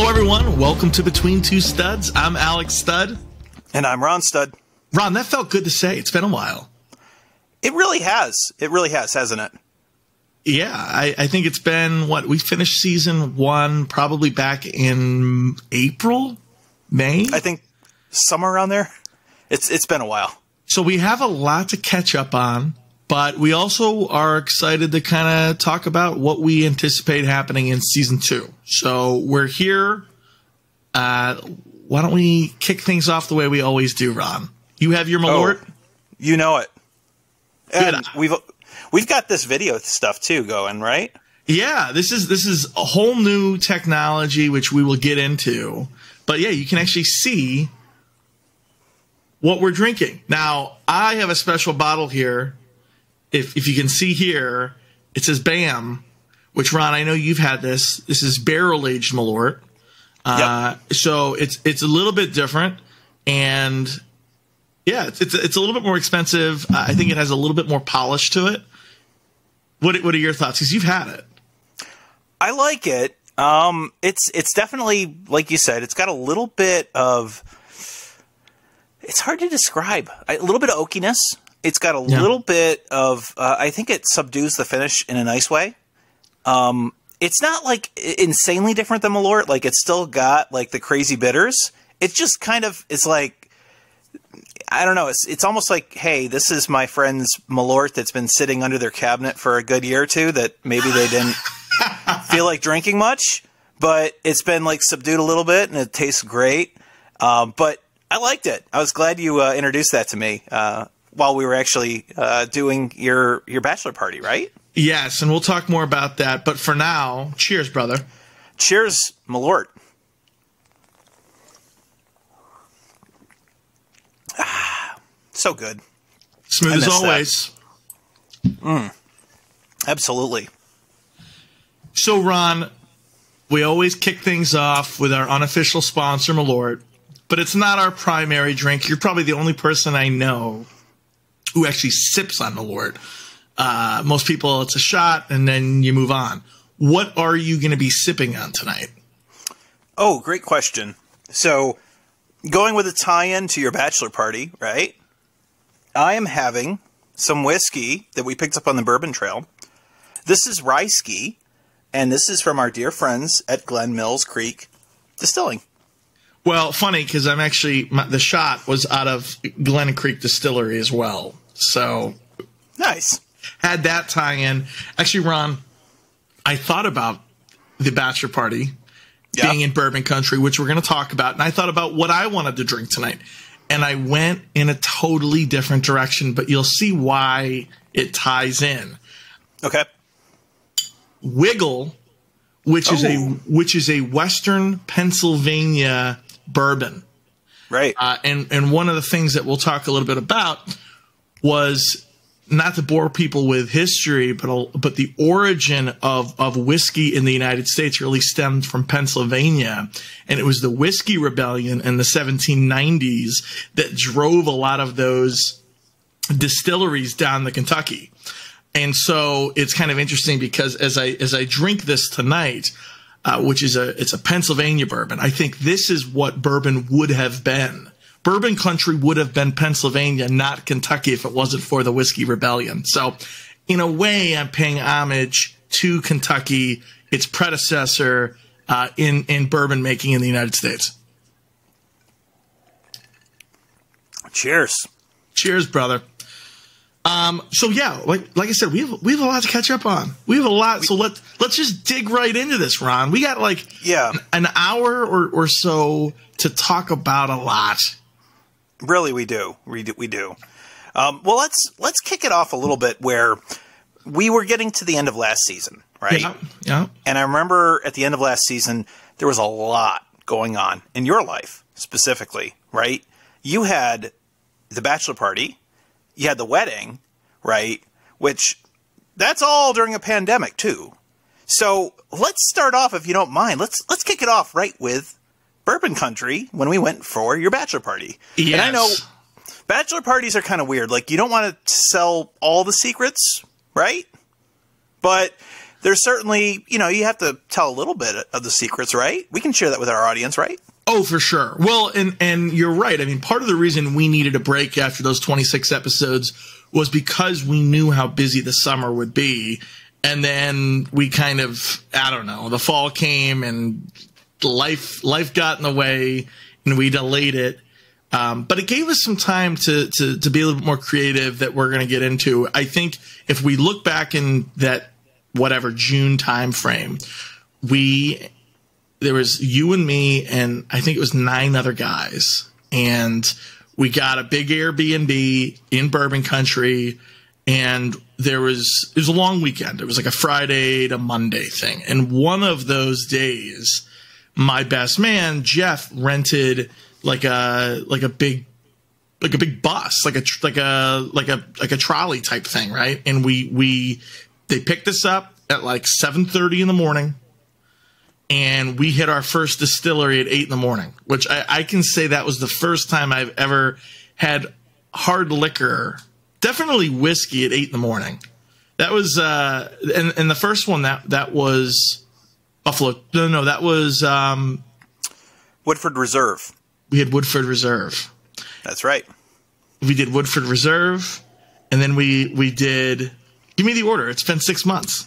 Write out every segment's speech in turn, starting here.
Hello, everyone. Welcome to Between Two Studs. I'm Alex Stud. And I'm Ron Stud. Ron, that felt good to say. It's been a while. It really has. It really has, hasn't it? Yeah, I think it's been, we finished season 1 probably back in April, May? I think somewhere around there. It's been a while. So we have a lot to catch up on, but we also are excited to kind of talk about what we anticipate happening in season 2. So we're here. Why don't we kick things off the way we always do, Ron? You have your Malort? Oh, you know it. And Good. we've got this video stuff too going, right? Yeah, this is a whole new technology which we will get into. But yeah, you can actually see what we're drinking. Now, I have a special bottle here. If you can see here, it says BAM, which, Ron, I know you've had this. This is barrel-aged Malort. Yep. So it's a little bit different, and yeah, it's a little bit more expensive. I think it has a little bit more polish to it. What are your thoughts? Because you've had it. I like it. It's definitely, like you said, it's got a little bit of. It's hard to describe. A little bit of oakiness. It's got a little bit of. I think it subdues the finish in a nice way. It's not like insanely different than Malort. Like, it's still got like the crazy bitters. It's just kind of. It's like. I don't know. It's almost like, hey, this is my friend's Malort that's been sitting under their cabinet for a good year or two that maybe they didn't feel like drinking much, but it's been like subdued a little bit and it tastes great. But I liked it. I was glad you introduced that to me while we were actually doing your bachelor party, right? Yes, and we'll talk more about that. But for now, cheers, brother. Cheers, Malort. So good. Smooth as always. Absolutely. So, Ron, we always kick things off with our unofficial sponsor, Malort, but it's not our primary drink. You're probably the only person I know who actually sips on Malort. Most people, it's a shot, and then you move on. What are you going to be sipping on tonight? Oh, great question. So, going with a tie-in to your bachelor party, right? I am having some whiskey that we picked up on the Bourbon Trail. This is Rye Ski, and this is from our dear friends at Glen Mills Creek Distilling. Well, funny, because I'm actually, the shot was out of Glen Creek Distillery as well. So, nice. Had that tie-in. Actually, Ron, I thought about the bachelor party being in bourbon country, which we're going to talk about. And I thought about what I wanted to drink tonight. And I went in a totally different direction, but you'll see why it ties in. Okay. Wiggle, which is a Western Pennsylvania bourbon. Right. And one of the things that we'll talk a little bit about was, not to bore people with history, but the origin of whiskey in the United States really stemmed from Pennsylvania. And it was the Whiskey Rebellion in the 1790s that drove a lot of those distilleries down to Kentucky. And so it's kind of interesting because as I drink this tonight, which is it's a Pennsylvania bourbon, I think this is what bourbon would have been. Bourbon country would have been Pennsylvania, not Kentucky, if it wasn't for the Whiskey Rebellion. So, in a way, I'm paying homage to Kentucky, its predecessor in bourbon making in the United States. Cheers. Cheers, brother. So yeah, like I said, we have a lot to catch up on. We have a lot, so let's just dig right into this, Ron. We got an hour or so to talk about a lot. Really, we do. We do. Well, let's kick it off a little bit where we were getting to the end of last season, right? Yeah. And I remember at the end of last season, there was a lot going on in your life specifically, right? You had the bachelor party, you had the wedding, right? Which that's all during a pandemic too. So let's start off, if you don't mind. Let's kick it off right with Bourbon Country when we went for your bachelor party. Yes. And I know bachelor parties are kind of weird. Like, you don't want to sell all the secrets, right? But there's certainly, you have to tell a little bit of the secrets, right? We can share that with our audience, right? Oh, for sure. Well, and you're right. I mean, part of the reason we needed a break after those 26 episodes was because we knew how busy the summer would be. And then we kind of, I don't know, the fall came and life got in the way and we delayed it. But it gave us some time to be a little bit more creative that we're going to get into. I think if we look back in that whatever June time frame, there was you and me and I think it was 9 other guys, and we got a big Airbnb in Bourbon Country, and it was a long weekend. It was like a Friday to Monday thing, and one of those days, my best man Jeff rented like a big bus, like a trolley type thing, right? And they picked us up at like 7:30 in the morning, and we hit our first distillery at 8 in the morning, which I can say that was the first time I've ever had hard liquor, definitely whiskey at 8 in the morning. That was and the first one that was Buffalo. No, that was Woodford Reserve. We had Woodford Reserve. That's right. We did Woodford Reserve, and then we did. Give me the order. It's been 6 months.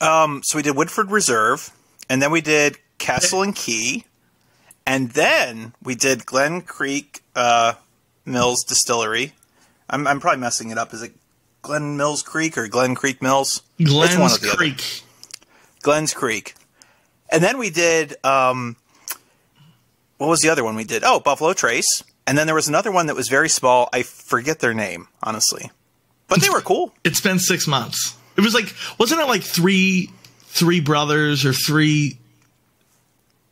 So we did Woodford Reserve, and then we did Castle and Key, and then we did Glen Creek Mills Distillery. I'm probably messing it up. Is it Glen Mills Creek or Glen Creek Mills? Glens Creek. Glens Creek. And then we did what was the other one we did? Oh, Buffalo Trace. And then there was another one that was very small. I forget their name, honestly. But they were cool. It's been 6 months. It was like, wasn't it like three brothers or three?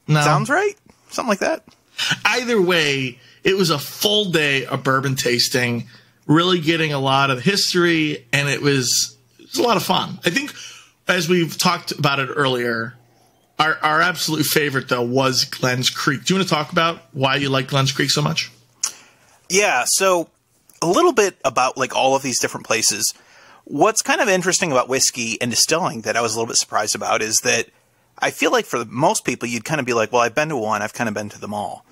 No. Sounds right. Something like that. Either way, it was a full day of bourbon tasting, really getting a lot of history, and it was a lot of fun. I think, as we've talked about it earlier, our absolute favorite, though, was Glens Creek. Do you want to talk about why you like Glens Creek so much? Yeah, so a little bit about like all of these different places. What's kind of interesting about whiskey and distilling that I was a little bit surprised about is that I feel like for most people, you'd kind of be like, well, I've been to one, I've kind of been to them all.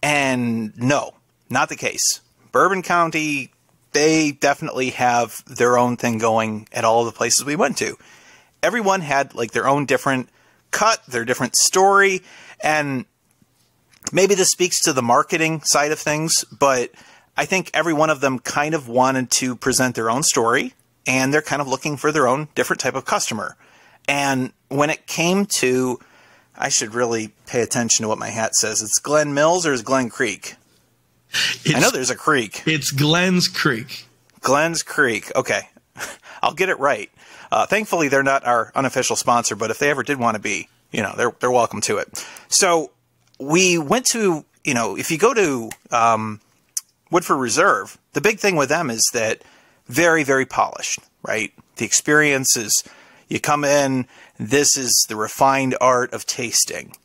And no, not the case. Bourbon County, they definitely have their own thing going at all of the places we went to. Everyone had like their own different cut, their different story, and maybe this speaks to the marketing side of things, but I think every one of them kind of wanted to present their own story, and they're kind of looking for their own different type of customer. And when it came to, I should really pay attention to what my hat says. It's Glen Mills or is Glen Creek? I know there's a creek. It's Glens Creek. Glens Creek. Okay. I'll get it right. Thankfully, they're not our unofficial sponsor, but if they ever did want to be, they're welcome to it. So we went to, if you go to Woodford Reserve, the big thing with them is that very, very polished, right? The experience is, you come in, this is the refined art of tasting.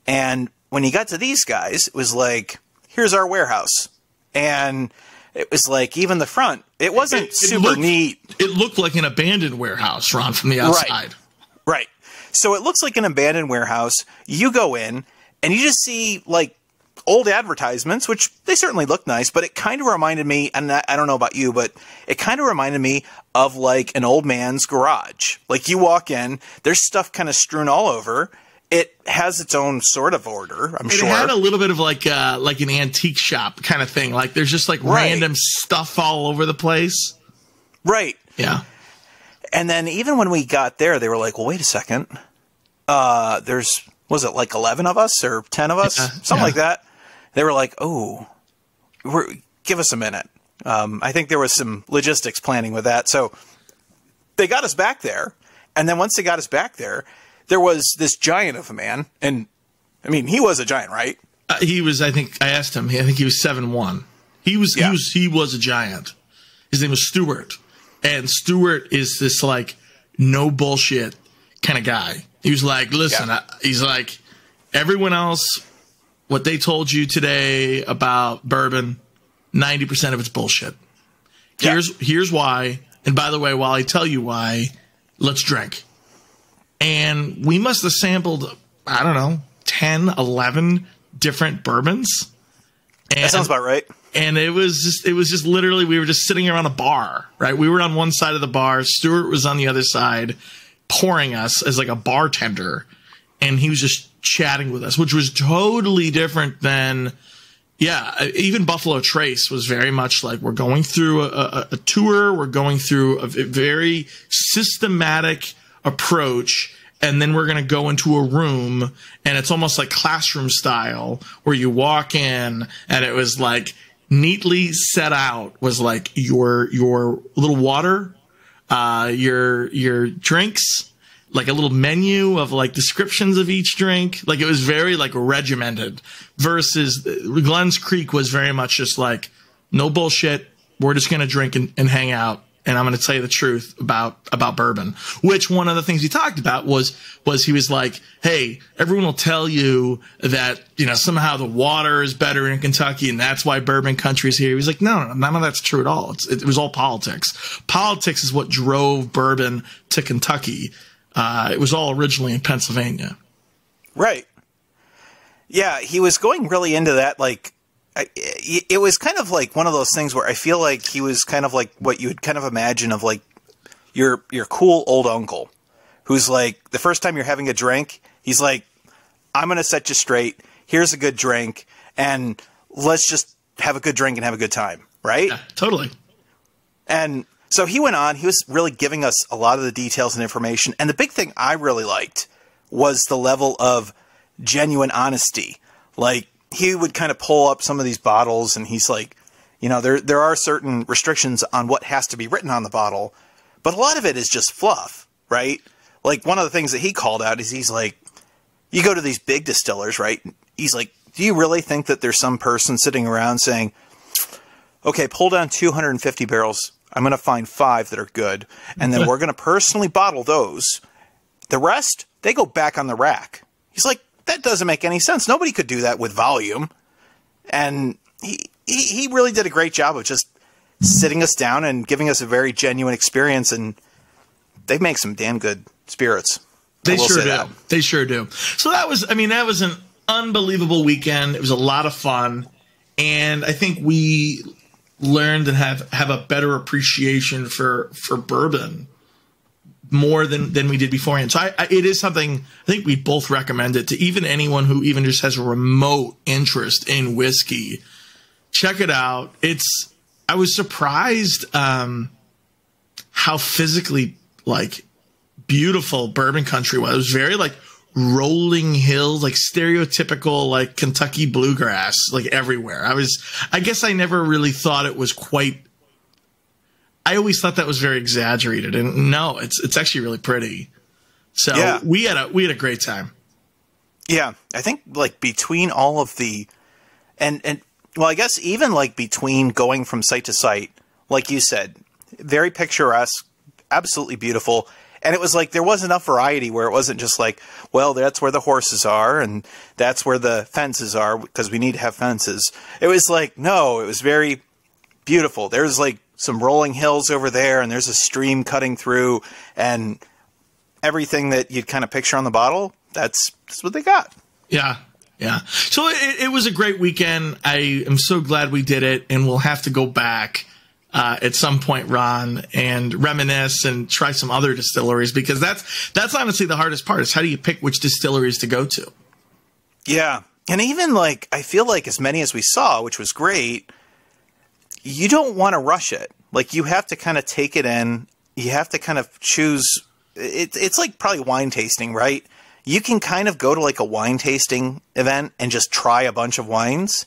And when you got to these guys, it was like, here's our warehouse. And it was like, even the front, it wasn't super neat. It looked like an abandoned warehouse, Ron, from the outside. Right. So it looks like an abandoned warehouse. You go in, and you just see, like, old advertisements, which they certainly look nice, but it kind of reminded me, and I don't know about you, but it kind of reminded me of, like, an old man's garage. Like, you walk in, there's stuff kind of strewn all over. It has its own sort of order, I'm sure. It had a little bit of like an antique shop kind of thing. Like there's just like random stuff all over the place. Right. Yeah. And then even when we got there, they were like, well, wait a second. Was it like 11 of us or 10 of us? Something like that. They were like, oh, give us a minute. I think there was some logistics planning with that. So they got us back there. And then once they got us back there, there was this giant of a man, and I mean, he was a giant, right? He was. I think I asked him. I think he was 7'1". He was a giant. His name was Stuart, and Stuart is this like no bullshit kind of guy. He was like, listen, he's like, everyone else, what they told you today about bourbon, 90% of it's bullshit. Here's why. And by the way, while I tell you why, let's drink. And we must have sampled, I don't know, 10, 11 different bourbons. And, that sounds about right. And it was just literally, we were just sitting around a bar, right? We were on one side of the bar. Stuart was on the other side, pouring us as like a bartender. And he was just chatting with us, which was totally different than, even Buffalo Trace was very much like, we're going through a tour. We're going through a very systematic approach. And then we're going to go into a room, and it's almost like classroom style, where you walk in and it was like neatly set out, was like your little water, your drinks, like a little menu of like descriptions of each drink. Like it was very like regimented, versus Glens Creek was very much just like, no bullshit. We're just going to drink and hang out. And I'm going to tell you the truth about bourbon, which one of the things he talked about was he was like, hey, everyone will tell you that, somehow the water is better in Kentucky and that's why bourbon country is here. He was like, no, none of that's true at all. It was all politics. Politics is what drove bourbon to Kentucky. It was all originally in Pennsylvania. Right. Yeah. He was going really into that, like, it was kind of like one of those things where I feel like he was kind of like what you would kind of imagine of like your cool old uncle who's like, the first time you're having a drink, he's like, I'm going to set you straight. Here's a good drink. And let's just have a good drink and have a good time. Right? Yeah, totally. And so he went on, he was really giving us a lot of the details and information. And the big thing I really liked was the level of genuine honesty. Like, he would kind of pull up some of these bottles and he's like, there are certain restrictions on what has to be written on the bottle, but a lot of it is just fluff, right? Like one of the things that he called out is he's like, you go to these big distillers, right? He's like, do you really think that there's some person sitting around saying, okay, pull down 250 barrels. I'm going to find 5 that are good. And then we're going to personally bottle those. The rest, they go back on the rack. He's like, that doesn't make any sense. Nobody could do that with volume. And he really did a great job of just sitting us down and giving us a very genuine experience. And they make some damn good spirits. They sure do. They sure do. So that was an unbelievable weekend. It was a lot of fun. And I think we learned and have a better appreciation for bourbon more than we did beforehand. So it is something I think we both recommend it to even anyone who even just has a remote interest in whiskey. Check it out. I was surprised how physically like beautiful bourbon country was. It was very like rolling hills, like stereotypical like Kentucky bluegrass, like everywhere. I guess I never really thought it was quite. I always thought that was very exaggerated, and no, it's actually really pretty. So yeah. we had a great time. Yeah, I think like between all of the, and well, I guess even like between going from site to site, like you said, very picturesque, absolutely beautiful, and it was like there was enough variety where it wasn't just like, well, that's where the horses are and that's where the fences are because we need to have fences. It was like, no, it was very beautiful. There's like some rolling hills over there and there's a stream cutting through and everything that you'd kind of picture on the bottle. That's what they got. Yeah. Yeah. So it was a great weekend. I am so glad we did it, and we'll have to go back at some point, Ron, and reminisce and try some other distilleries, because that's honestly the hardest part is how do you pick which distilleries to go to? Yeah. And even like, I feel like as many as we saw, which was great, you don't want to rush it. Like you have to kind of take it in. You have to kind of choose. It's like probably wine tasting, right? You can kind of go to like a wine tasting event and just try a bunch of wines,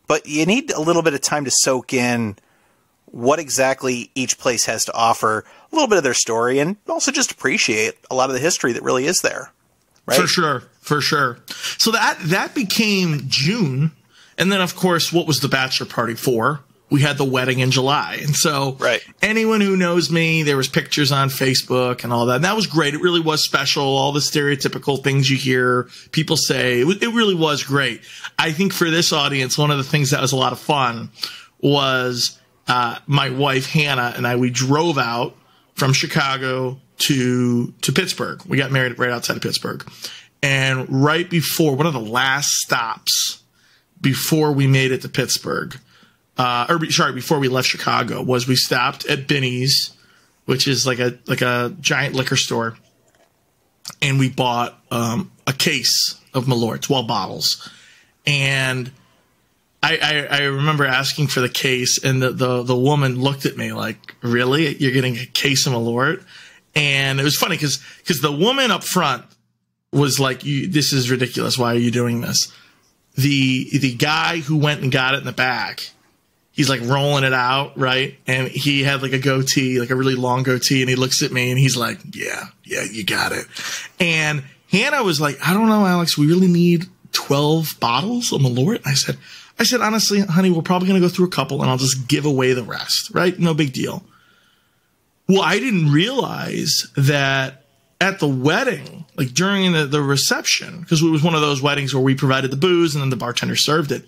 but you need a little bit of time to soak in what exactly each place has to offer, a little bit of their story, and also just appreciate a lot of the history that really is there. Right? For sure. For sure. So that became June. And then, of course, what was the bachelor party for? We had the wedding in July. And so anyone who knows me, there was pictures on Facebook and all that. And that was great. It really was special. All the stereotypical things you hear people say. It really was great. I think for this audience, one of the things that was a lot of fun was my wife, Hannah, and we drove out from Chicago to Pittsburgh. We got married right outside of Pittsburgh. And right before, one of the last stops before we made it to Pittsburgh, before we left Chicago, was we stopped at Binny's, which is like a giant liquor store. And we bought a case of Malort, 12 bottles. And I remember asking for the case, and the woman looked at me like, really? You're getting a case of Malort? And it was funny because the woman up front was like, this is ridiculous. Why are you doing this? The guy who went and got it in the back, he's like rolling it out, right? And he had like a goatee, like a really long goatee, and he looks at me and he's like, yeah, you got it. And Hannah was like, I don't know, Alex, we really need 12 bottles of Malort? I said, honestly, honey, we're probably going to go through a couple and I'll just give away the rest, right? No big deal. Well, I didn't realize that at the wedding, like during the reception, because it was one of those weddings where we provided the booze and then the bartender served it.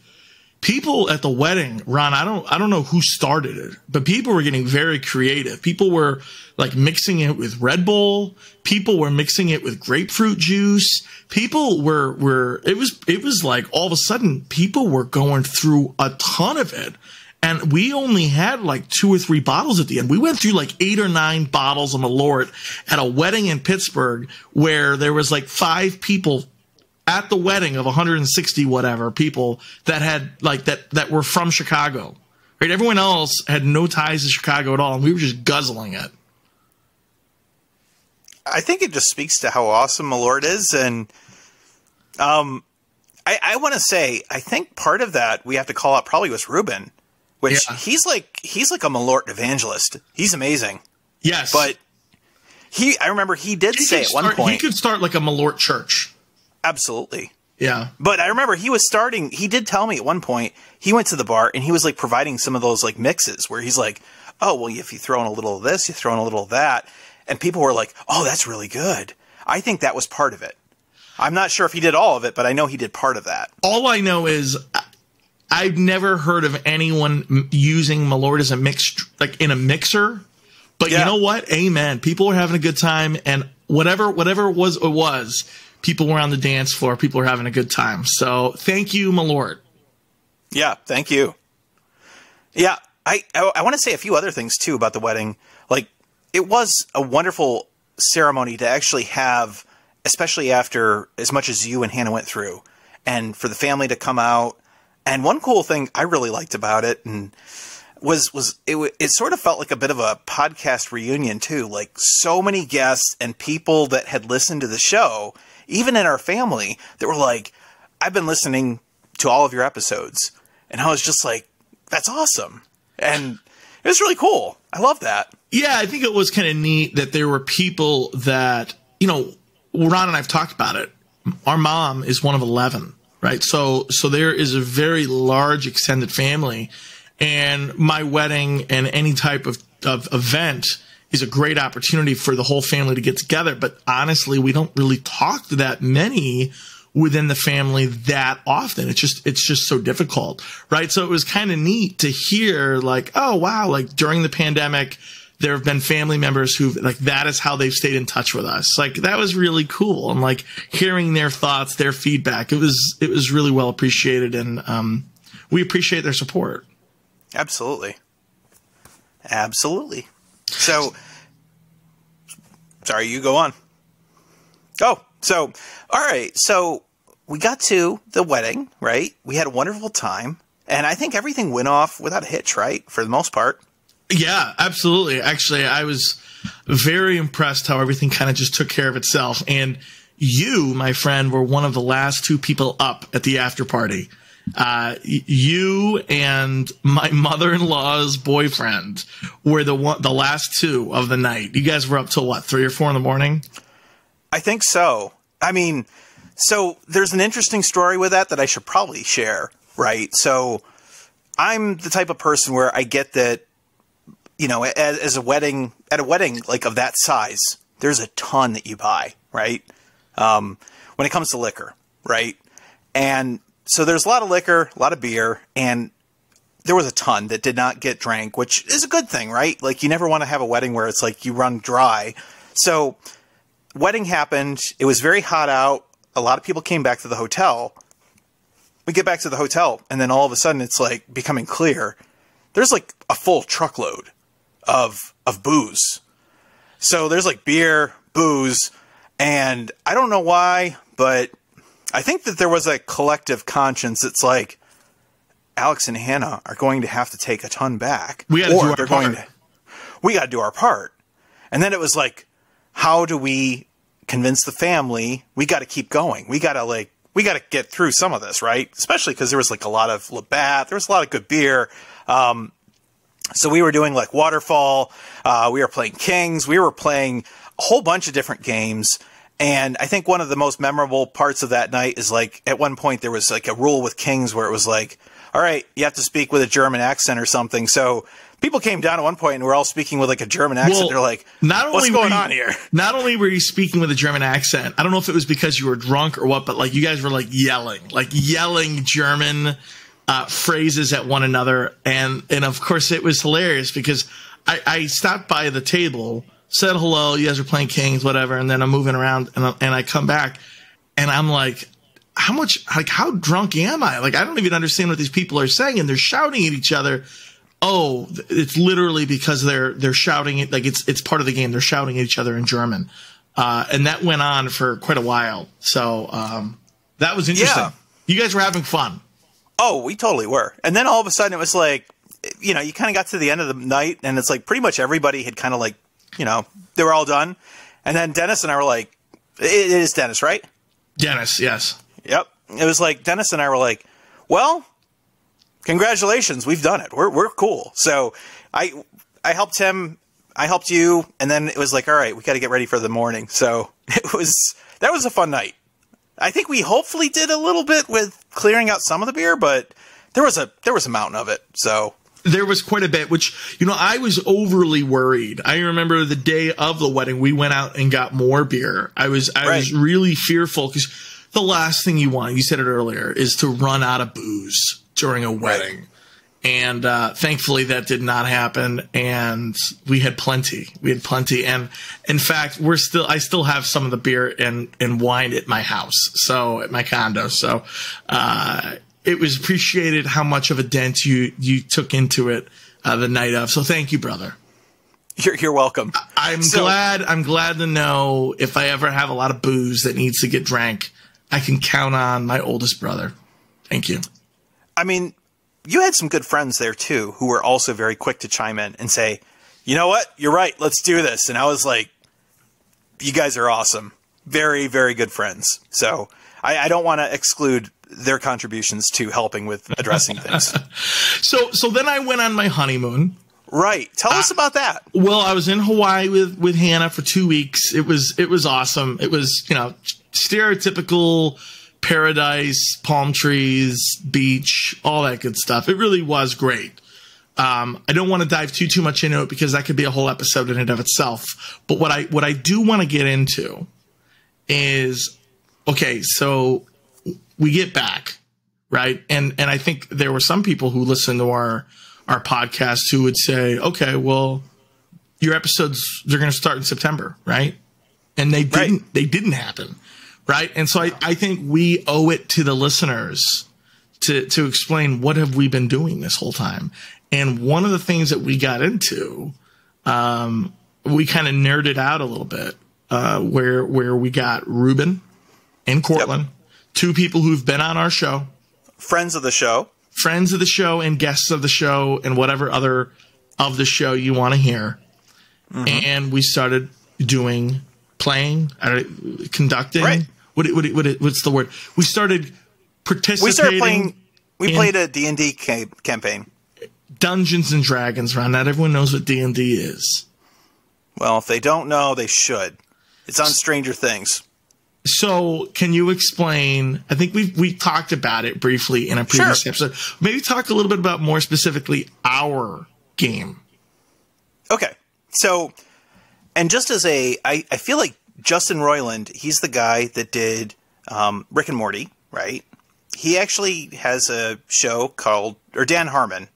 People at the wedding, Ron, I don't know who started it, but people were getting very creative. People were like mixing it with Red Bull. People were mixing it with grapefruit juice. People it was like all of a sudden people were going through a ton of it. And we only had like 2 or 3 bottles at the end. We went through like 8 or 9 bottles of Malort at a wedding in Pittsburgh where there was like 5 people at the wedding of 160 whatever people that had like that were from Chicago. Right? Everyone else had no ties to Chicago at all, and we were just guzzling it. I think it just speaks to how awesome Malort is, and I want to say I think part of that we have to call out probably was Ruben. Which he's like a Malort evangelist. He's amazing. Yes. But I remember he did say at one point. He could start like a Malort church. Absolutely. Yeah. But I remember he did tell me at one point, he went to the bar and he was like providing some of those like mixes where he's like, oh, well, if you throw in a little of this, you throw in a little of that. And people were like, oh, that's really good. I think that was part of it. I'm not sure if he did all of it, but I know he did part of that. All I know is I've never heard of anyone using Malort as a like in a mixer, but you know what? Amen. People were having a good time, and whatever it was, people were on the dance floor. People were having a good time. So thank you, Malort. Yeah, thank you. Yeah, I want to say a few other things too about the wedding. Like, it was a wonderful ceremony to actually have, especially after as much as you and Hannah went through, and for the family to come out. And one cool thing I really liked about it and was it sort of felt like a bit of a podcast reunion too. Like so many guests and people that had listened to the show, even in our family, that were like, I've been listening to all of your episodes. And I was just like, that's awesome. And it was really cool. I love that. Yeah, I think it was kind of neat that there were people that, Ron and I've talked about it. Our mom is one of 11. Right. So there is a very large extended family, and my wedding and any type of event is a great opportunity for the whole family to get together. But honestly, we don't really talk to that many within the family that often. It's just so difficult. Right. So it was kind of neat to hear like, oh, wow, like during the pandemic, there have been family members who like that is how they've stayed in touch with us. Like that was really cool. And like hearing their thoughts, their feedback, it was really well appreciated. And we appreciate their support. Absolutely. Absolutely. So, sorry, you go on. Oh, so, all right. So we got to the wedding, right? We had a wonderful time. And I think everything went off without a hitch, right? For the most part. Yeah, absolutely. Actually, I was very impressed how everything kind of just took care of itself. And you, my friend, were one of the last 2 people up at the after party. You and my mother-in-law's boyfriend were the last 2 of the night. You guys were up till what, 3 or 4 in the morning? I think so. I mean, so there's an interesting story with that I should probably share, right? So I'm the type of person where I get that, at a wedding like of that size, there's a ton that you buy, right? When it comes to liquor, right? And so there's a lot of liquor, a lot of beer, and there was a ton that did not get drank, which is a good thing, right? Like you never want to have a wedding where it's like you run dry. So wedding happened. It was very hot out. A lot of people came back to the hotel. We get back to the hotel, and then all of a sudden it's like becoming clear. There's like a full truckload of booze. So there's like beer, booze, and I don't know why, but I think that there was a collective conscience. It's like Alex and Hannah are going to have to take a ton back. We got to do our part. We got to do our part. And then it was like, how do we convince the family? We got to keep going. We got to get through some of this, right? Especially because there was like a lot of Labatt. There was a lot of good beer. So we were doing like Waterfall. We were playing Kings. We were playing a whole bunch of different games. And I think one of the most memorable parts of that night is like at one point there was like a rule with Kings where it was like, all right, you have to speak with a German accent or something. So people came down at one point and we're all speaking with like a German accent. Well, they're like, what's going on here? Not only were you speaking with a German accent, I don't know if it was because you were drunk or what, but like you guys were like yelling German phrases at one another. And of course it was hilarious because I stopped by the table, said hello, you guys are playing Kings, whatever. And then I'm moving around and I come back and I'm like, how drunk am I? Like, I don't even understand what these people are saying. And they're shouting at each other. Oh, it's literally because they're shouting it. Like it's part of the game. They're shouting at each other in German. And that went on for quite a while. So, that was interesting. Yeah. You guys were having fun. Oh, we totally were. And then all of a sudden it was like, you kind of got to the end of the night and it's like pretty much everybody had kind of like, they were all done. And then Dennis and I were like, it is Dennis, right? Dennis, yes. Yep. It was like Dennis and I were like, well, congratulations, we've done it. We're cool. So I helped him, I helped you, and then it was like, all right, we got to get ready for the morning. So that was a fun night. I think we hopefully did a little bit with clearing out some of the beer, but there was a mountain of it. So there was quite a bit, which, I was overly worried. I remember the day of the wedding, we went out and got more beer. I was really fearful because the last thing you want, you said it earlier, is to run out of booze during a wedding. Right. And thankfully that did not happen. And we had plenty. And in fact, I still have some of the beer and wine at my house. So at my condo. So it was appreciated how much of a dent you took into it the night of. So thank you, brother. You're welcome. I'm glad to know if I ever have a lot of booze that needs to get drank, I can count on my oldest brother. Thank you. I mean, you had some good friends there too, who were also very quick to chime in and say, you know what? You're right. Let's do this. And I was like, you guys are awesome. Very, very good friends. So I don't want to exclude their contributions to helping with addressing things. So then I went on my honeymoon. Right. Tell us about that. Well, I was in Hawaii with Hannah for 2 weeks. It was awesome. It was, stereotypical paradise, palm trees, beach, all that good stuff. It really was great. I don't want to dive too much into it because that could be a whole episode in and of itself. But what I do want to get into is, okay, so we get back, right? And I think there were some people who listened to our podcast who would say, okay, well, your episodes, they're going to start in September, right? And they didn't happen. Right. And so I think we owe it to the listeners to explain what have we been doing this whole time. And one of the things that we got into, we kind of nerded out a little bit, where we got Ruben and Cortland, two people who've been on our show. Friends of the show and guests of the show and whatever other of the show you want to hear. Mm-hmm. And we started playing, conducting. Right. What's the word? We started participating. We started playing. We played a D&D campaign. Dungeons and Dragons, Ron. Not everyone knows what D&D is. Well, if they don't know, they should. It's on Stranger Things. So, can you explain? I think we talked about it briefly in a previous episode. Maybe talk a little bit about more specifically our game. Okay. So, and just as I feel like Justin Roiland, he's the guy that did Rick and Morty, right? He actually has a show called, or Dan Harmon,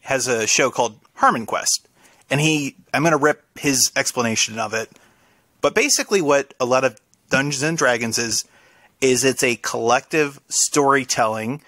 has a show called Harmon Quest. And I'm going to rip his explanation of it But basically what a lot of Dungeons and Dragons is it's a collective storytelling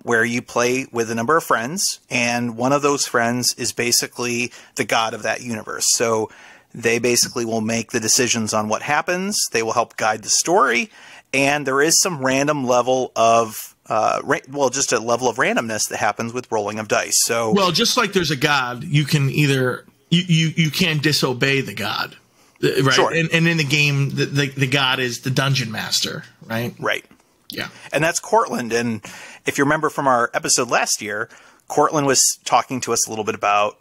where you play with a number of friends, and one of those friends is basically the god of that universe. So they basically will make the decisions on what happens. They will help guide the story, and there is some random level of just a level of randomness that happens with rolling of dice. So, well, just like there's a god, you can either you can't disobey the god, right? Sure. And in the game, the god is the dungeon master, right? Right. Yeah. And that's Cortland. And if you remember from our episode last year, Cortland was talking to us a little bit about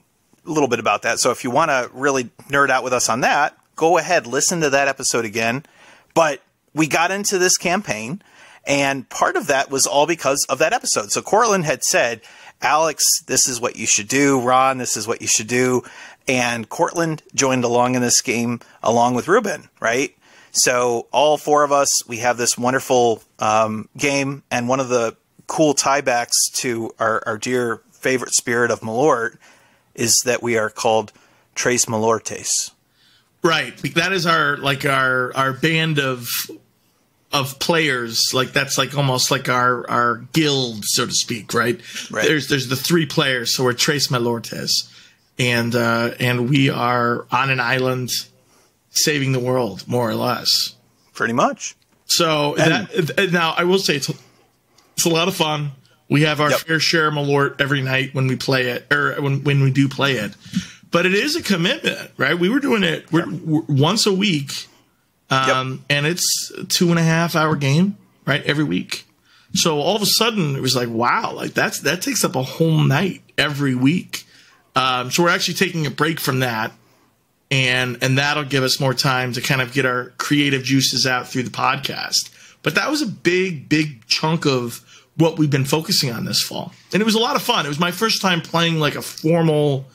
that. So if you want to really nerd out with us on that, go ahead, listen to that episode again. But we got into this campaign, and part of that was all because of that episode. So Cortland had said, Alex, this is what you should do. Ron, this is what you should do. And Cortland joined along in this game along with Ruben, right? So all four of us, we have this wonderful game, and one of the cool tiebacks to our dear favorite spirit of Malort is that we are called Tres Malortes. Right. That is our band of players. Like that's like almost like our guild, so to speak, right? Right. There's the three players, so we're Tres Malortes, and we are on an island saving the world, more or less. Pretty much. So now I will say it's a lot of fun. We have our fair share of Malort every night when we play it, or when we do play it. But it is a commitment, right? We were doing it we're once a week, and it's a 2.5 hour game, right, every week. So all of a sudden it was like, wow, like that takes up a whole night every week. So we're actually taking a break from that. And that'll give us more time to kind of get our creative juices out through the podcast. But that was a big chunk of what we've been focusing on this fall. And it was a lot of fun. It was my first time playing like a formal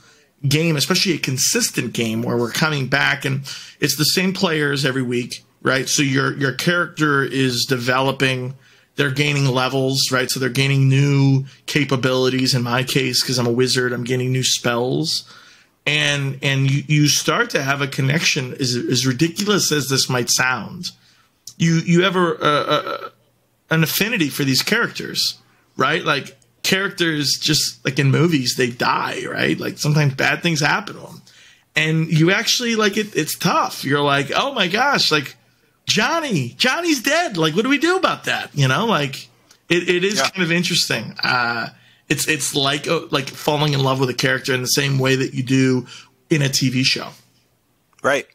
game, especially a consistent game where we're coming back and it's the same players every week, right? So your character is developing, they're gaining levels, right? So they're gaining new capabilities. In my case, because I'm a wizard, I'm gaining new spells. And you start to have a connection, as ridiculous as this might sound. You have an affinity for these characters, right? Like characters, just like in movies, they die, right? Like sometimes bad things happen to them. And you actually, like, it's tough. You're like, oh my gosh, like Johnny's dead. Like, what do we do about that? You know, like it is kind of interesting. It's like falling in love with a character in the same way that you do in a TV show. Right.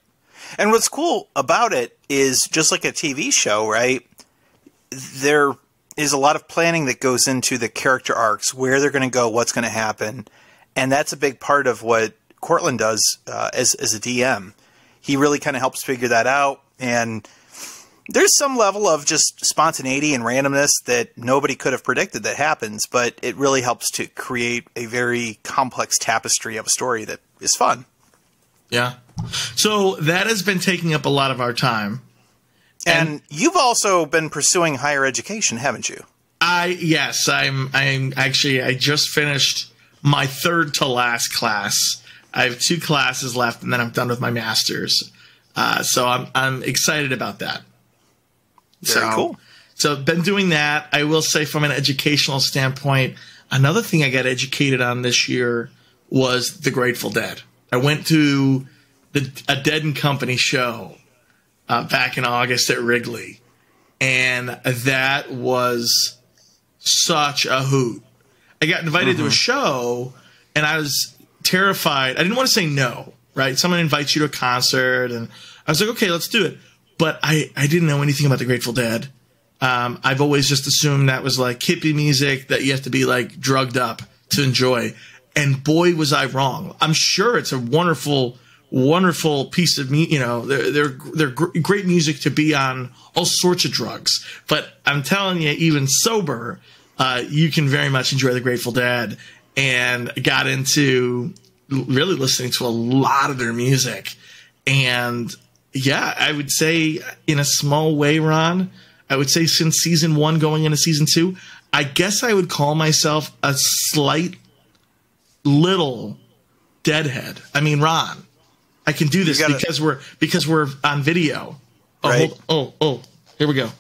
And what's cool about it is, just like a TV show, right, there is a lot of planning that goes into the character arcs, where they're going to go, what's going to happen. And that's a big part of what Cortland does as a DM. He really kind of helps figure that out. And there's some level of just spontaneity and randomness that nobody could have predicted that happens, but it really helps to create a very complex tapestry of a story that is fun. Yeah. So that has been taking up a lot of our time. And you've also been pursuing higher education, haven't you? Yes, I'm actually, I just finished my third to last class. I have 2 classes left, and then I'm done with my master's. So I'm excited about that. Very cool. So been doing that. I will say, from an educational standpoint, another thing I got educated on this year was the Grateful Dead. I went to a Dead and Company show back in August at Wrigley, and that was such a hoot. I got invited to a show, and I was terrified. I didn't want to say no, right? Someone invites you to a concert, and I was like, okay, let's do it. But I didn't know anything about the Grateful Dead. I've always just assumed that was like hippie music that you have to be like drugged up to enjoy. And boy, was I wrong. I'm sure it's a wonderful, wonderful piece of music. You know, they're great music to be on all sorts of drugs. But I'm telling you, even sober, you can very much enjoy the Grateful Dead, and got into really listening to a lot of their music. And yeah, I would say in a small way, Ron, I would say since season 1 going into season 2, I guess I would call myself a slight little Deadhead. I mean, Ron, I can do this because we're on video. Oh, right. Here we go.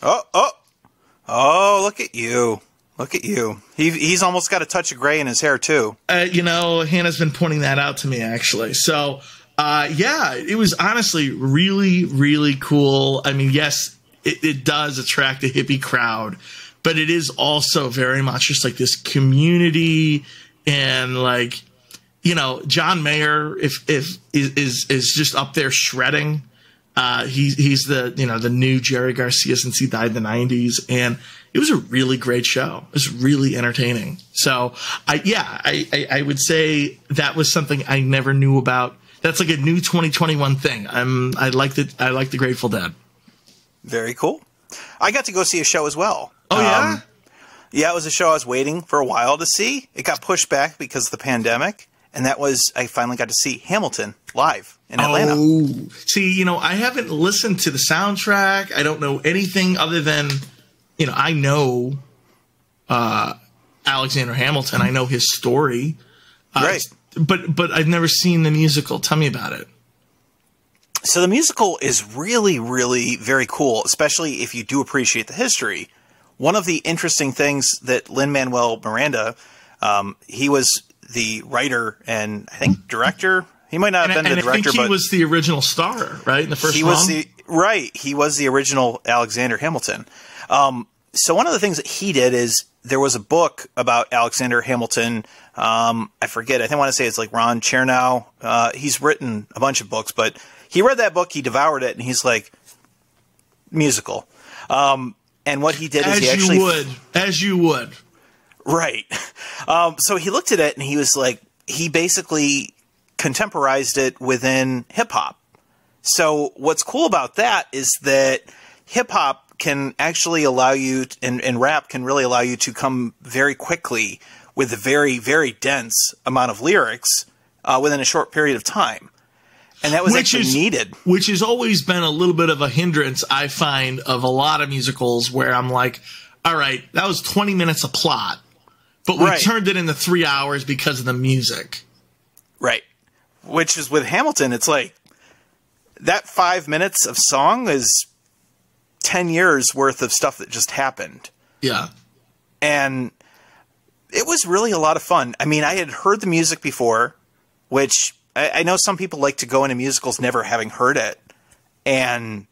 Oh, look at you. Look at you. He's almost got a touch of gray in his hair, too. Hannah's been pointing that out to me, actually. So, it was honestly really, really cool. I mean, yes, it does attract a hippie crowd, but it is also very much just like this community and like, John Mayer is just up there shredding. He's the new Jerry Garcia since he died in the 90s, and it was a really great show. It was really entertaining. So I would say that was something I never knew about. That's like a new 2021 thing. I like the Grateful Dead. Very cool. I got to go see a show as well. Oh yeah? Yeah, it was a show I was waiting for a while to see. It got pushed back because of the pandemic. And that was, I finally got to see Hamilton live in Atlanta. Oh, see, I haven't listened to the soundtrack. I don't know anything other than, I know Alexander Hamilton. I know his story. Right. But I've never seen the musical. Tell me about it. So the musical is really, really very cool, especially if you do appreciate the history. One of the interesting things that Lin-Manuel Miranda, he was the writer and I think director. He might not have been the director, but he was the original star, right? In the first run? He was the original Alexander Hamilton. So one of the things that he did is there was a book about Alexander Hamilton. I forget. I want to say it's like Ron Chernow. He's written a bunch of books, but he read that book, he devoured it, and he's like, musical. And what he did is as you would. Right. So he looked at it and he was like, he basically contemporized it within hip hop. So what's cool about that is that hip hop can actually allow you, and rap can really allow you to come very quickly with a very, very dense amount of lyrics within a short period of time. And that was needed. Which has always been a little bit of a hindrance, I find, of a lot of musicals where I'm like, all right, that was 20 minutes of plot. But we turned it into 3 hours because of the music. Right. Which is with Hamilton, it's like that 5 minutes of song is 10 years worth of stuff that just happened. Yeah. And it was really a lot of fun. I mean, I had heard the music before, which I know some people like to go into musicals never having heard it. And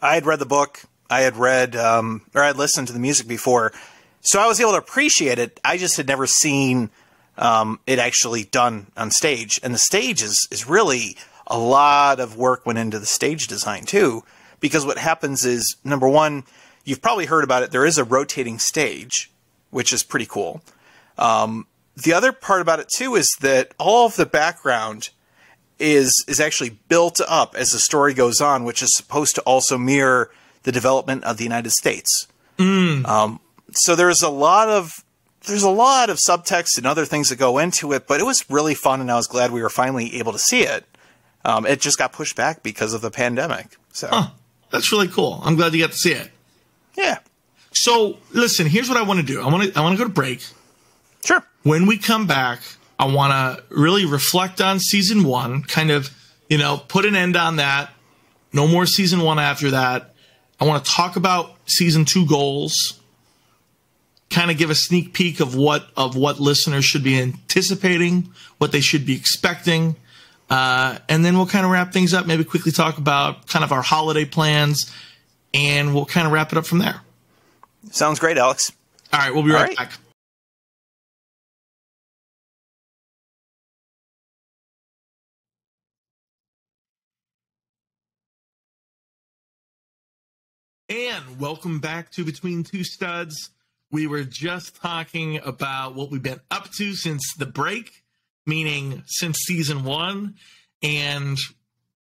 I had read the book. I had read, or I'd listened to the music before. So I was able to appreciate it. I just had never seen it actually done on stage. And the stage is really a lot of work went into the stage design too. Because what happens is, number one, you've probably heard about it. There is a rotating stage, which is pretty cool. The other part about it too is that all of the background is actually built up as the story goes on, which is supposed to also mirror the development of the United States. So there's a lot of subtext and other things that go into it, but it was really fun, and I was glad we were finally able to see it. It just got pushed back because of the pandemic. So that's really cool. I'm glad you got to see it. Yeah. So listen, here's what I want to do. I want to go to break. Sure. When we come back, I want to really reflect on season 1, kind of, put an end on that. No more season 1 after that. I want to talk about season 2 goals. Kind of give a sneak peek of what listeners should be anticipating, what they should be expecting. And then we'll kind of wrap things up, maybe quickly talk about kind of our holiday plans, and we'll kind of wrap it up from there. Sounds great, Alex. All right, we'll be right back. And welcome back to Between Two Studs. We were just talking about what we've been up to since the break, meaning since season 1. And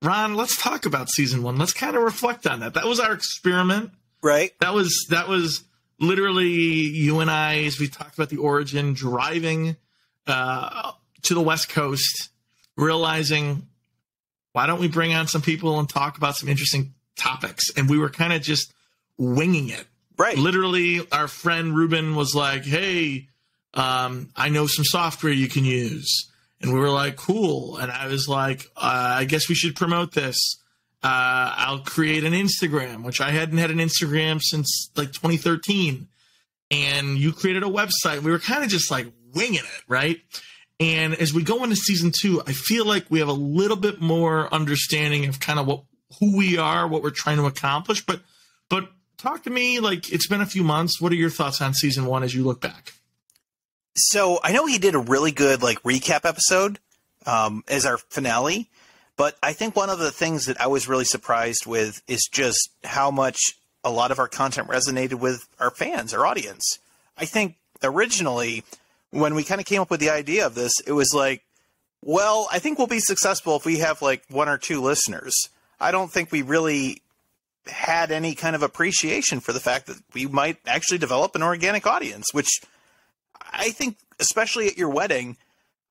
Ron, let's talk about season 1. Let's kind of reflect on that. That was our experiment. Right. That was literally you and I, as we talked about the origin, driving to the West Coast, realizing, why don't we bring on some people and talk about some interesting topics? And we were kind of just winging it. Right. Literally, our friend Ruben was like, hey, I know some software you can use. And we were like, cool. And I was like, I guess we should promote this. I'll create an Instagram, which I hadn't had an Instagram since like 2013. And you created a website. We were kind of just like winging it, right? And as we go into season 2, I feel like we have a little bit more understanding of kind of who we are, what we're trying to accomplish. But talk to me, like, it's been a few months. What are your thoughts on season 1 as you look back? So I know he did a really good like recap episode as our finale, but I think one of the things that I was really surprised with is just how much a lot of our content resonated with our fans, our audience. I think originally when we kind of came up with the idea of this, it was like, well, I think we'll be successful if we have like 1 or 2 listeners. I don't think we really had any kind of appreciation for the fact that we might actually develop an organic audience, which I think, especially at your wedding,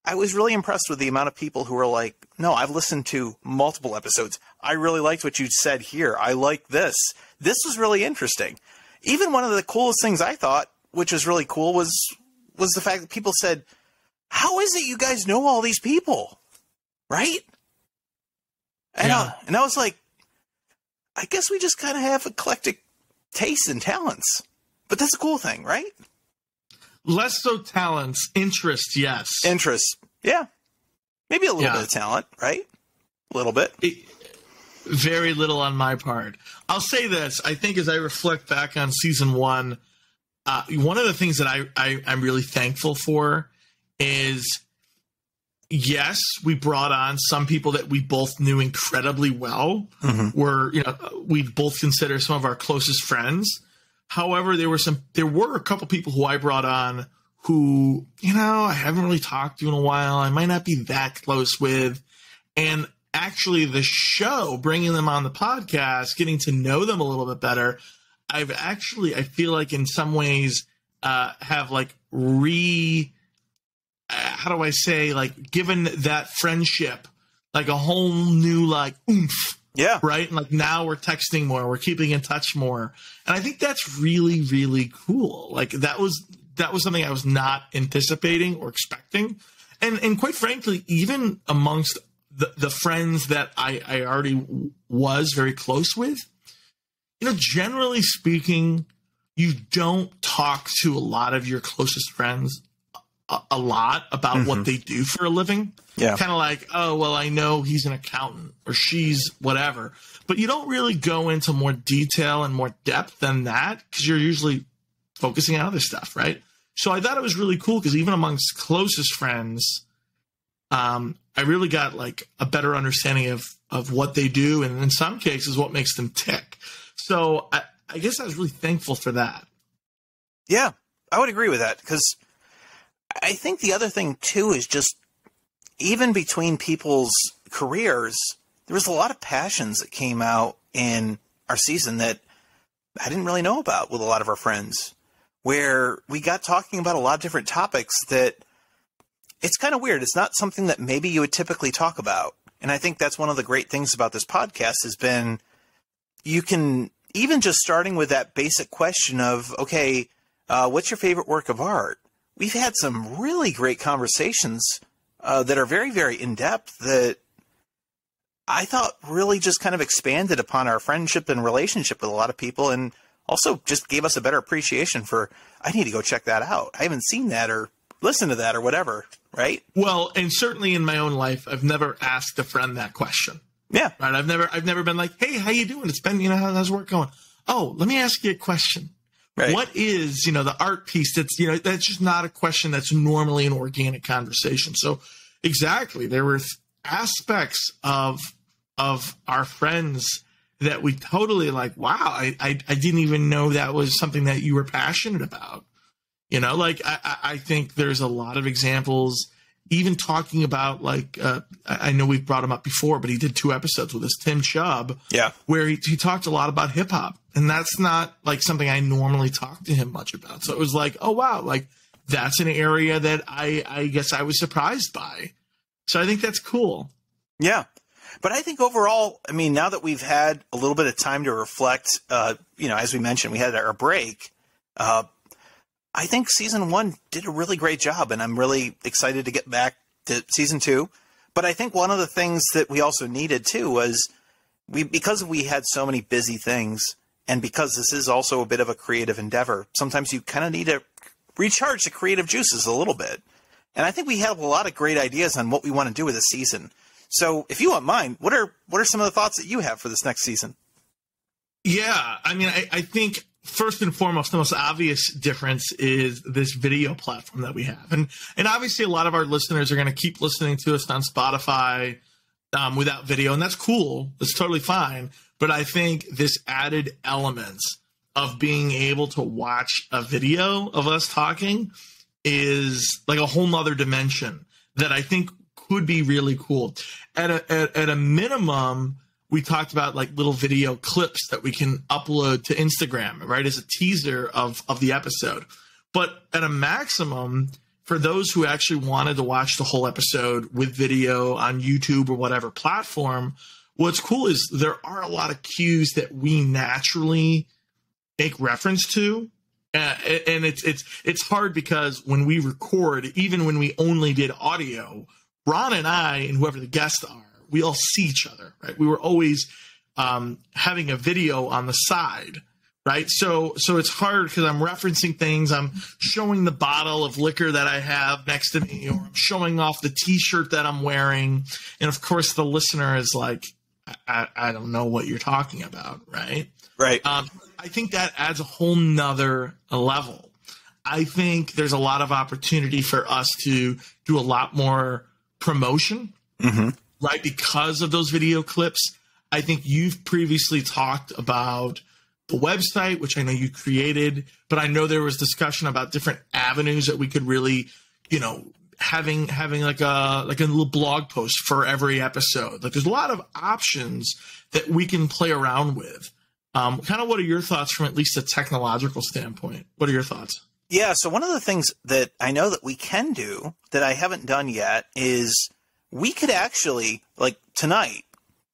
I was really impressed with the amount of people who were like, no, I've listened to multiple episodes. I really liked what you said here. I like this. This was really interesting. Even one of the coolest things I thought, which was really cool, was the fact that people said, how is it you guys know all these people? Right? And, Yeah. I was like, I guess we just kind of have eclectic tastes and talents. But that's a cool thing, right? Less so talents, interest, yes. Interest, yeah. Maybe a little bit of talent, right? A little bit. Very little on my part. I'll say this. I think as I reflect back on season 1, one of the things that I'm really thankful for is, yes, we brought on some people that we both knew incredibly well. We both consider some of our closest friends. However, there were a couple people who I brought on who, I haven't really talked to in a while. I might not be that close with. And actually the show, bringing them on the podcast, getting to know them a little bit better, I feel like in some ways have like given that friendship like a whole new like oomph. Yeah. Right. And like now we're texting more, we're keeping in touch more. And I think that's really, really cool. Like that was something I was not anticipating or expecting. And quite frankly, even amongst the friends that I already was very close with, generally speaking, you don't talk to a lot of your closest friends a lot about what they do for a living. Yeah. Kind of like, oh, well, I know he's an accountant or she's whatever. But you don't really go into more detail and more depth than that because you're usually focusing on other stuff, right? So I thought it was really cool because even amongst closest friends, I really got like a better understanding of what they do and in some cases what makes them tick. So I guess I was really thankful for that. Yeah, I would agree with that because I think the other thing, too, is just even between people's careers, there was a lot of passions that came out in our season that I didn't really know about with a lot of our friends, where we got talking about a lot of different topics that it's kind of weird. It's not something that maybe you would typically talk about. And I think that's one of the great things about this podcast has been you can, even just starting with that basic question of, okay, what's your favorite work of art? We've had some really great conversations that are very, very in-depth that I thought really just kind of expanded upon our friendship and relationship with a lot of people and also just gave us a better appreciation for, I need to go check that out. I haven't seen that or listened to that or whatever, right? Well, and certainly in my own life, I've never asked a friend that question. Yeah. Right. I've never been like, hey, how you doing? It's been, how's work going? Oh, let me ask you a question. Right. What is, the art piece that's, that's just not a question that's normally an organic conversation. So exactly. There were aspects of our friends that we totally like, wow, I didn't even know that was something that you were passionate about. I think there's a lot of examples, even talking about like, I know we've brought him up before, but he did 2 episodes with us, Tim Chubb, where he talked a lot about hip hop. And that's not like something I normally talk to him much about. So it was like, oh, wow, like that's an area that I guess I was surprised by. So I think that's cool. Yeah. But I think overall, I mean, now that we've had a little bit of time to reflect, as we mentioned, we had our break. I think season 1 did a really great job, and I'm really excited to get back season 2. But I think one of the things that we also needed too was because we had so many busy things, and because this is also a bit of a creative endeavor, sometimes you kind of need to recharge the creative juices a little bit. And I think we have a lot of great ideas on what we want to do with this season. So if you want mine, what are some of the thoughts that you have for this next season? Yeah, I mean, I think first and foremost, the most obvious difference is this video platform that we have. And obviously a lot of our listeners are going to keep listening to us on Spotify without video, and that's cool. That's totally fine. But I think this added element of being able to watch a video of us talking is like a whole nother dimension that I think could be really cool. At a minimum, we talked about like little video clips that we can upload to Instagram, right, as a teaser of the episode. But at a maximum, for those who actually wanted to watch the whole episode with video on YouTube or whatever platform, what's cool is there are a lot of cues that we naturally make reference to. And it's hard because when we record, even when we only did audio, Ron and I and whoever the guests are, we all see each other, right? We were always having a video on the side, right? So it's hard because I'm referencing things. I'm showing the bottle of liquor that I have next to me, or I'm showing off the T-shirt that I'm wearing. And of course, the listener is like, I don't know what you're talking about, right? Right. I think that adds a whole nother level. I think there's a lot of opportunity for us to do a lot more promotion, right? Because of those video clips. I think you've previously talked about the website, which I know you created, but I know there was discussion about different avenues that we could really, having like a little blog post for every episode. Like there's a lot of options that we can play around with. Kind of what are your thoughts from at least a technological standpoint? What are your thoughts? Yeah, so one of the things that I know that we can do that I haven't done yet is we could actually, like tonight,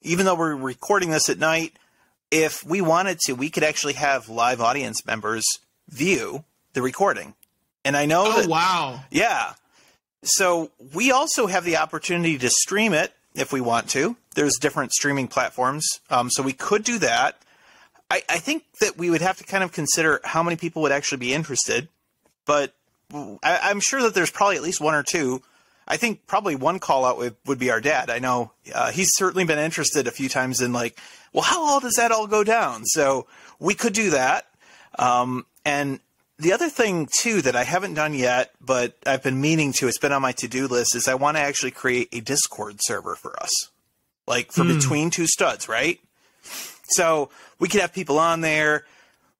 even though we're recording this at night, if we wanted to, we could actually have live audience members view the recording. And I know that, wow. Yeah. So we also have the opportunity to stream it if we want to. There's different streaming platforms, so we could do that. I think that we would have to kind of consider how many people would actually be interested, but I'm sure that there's probably at least one or two. I think probably one call out would be our dad. I know he's certainly been interested a few times in like, well, how all does that all go down? So we could do that. And the other thing too that I haven't done yet, but I've been meaning to, it's been on my to-do list, is I want to actually create a Discord server for us, like for Between Two Studs, right? So we could have people on there,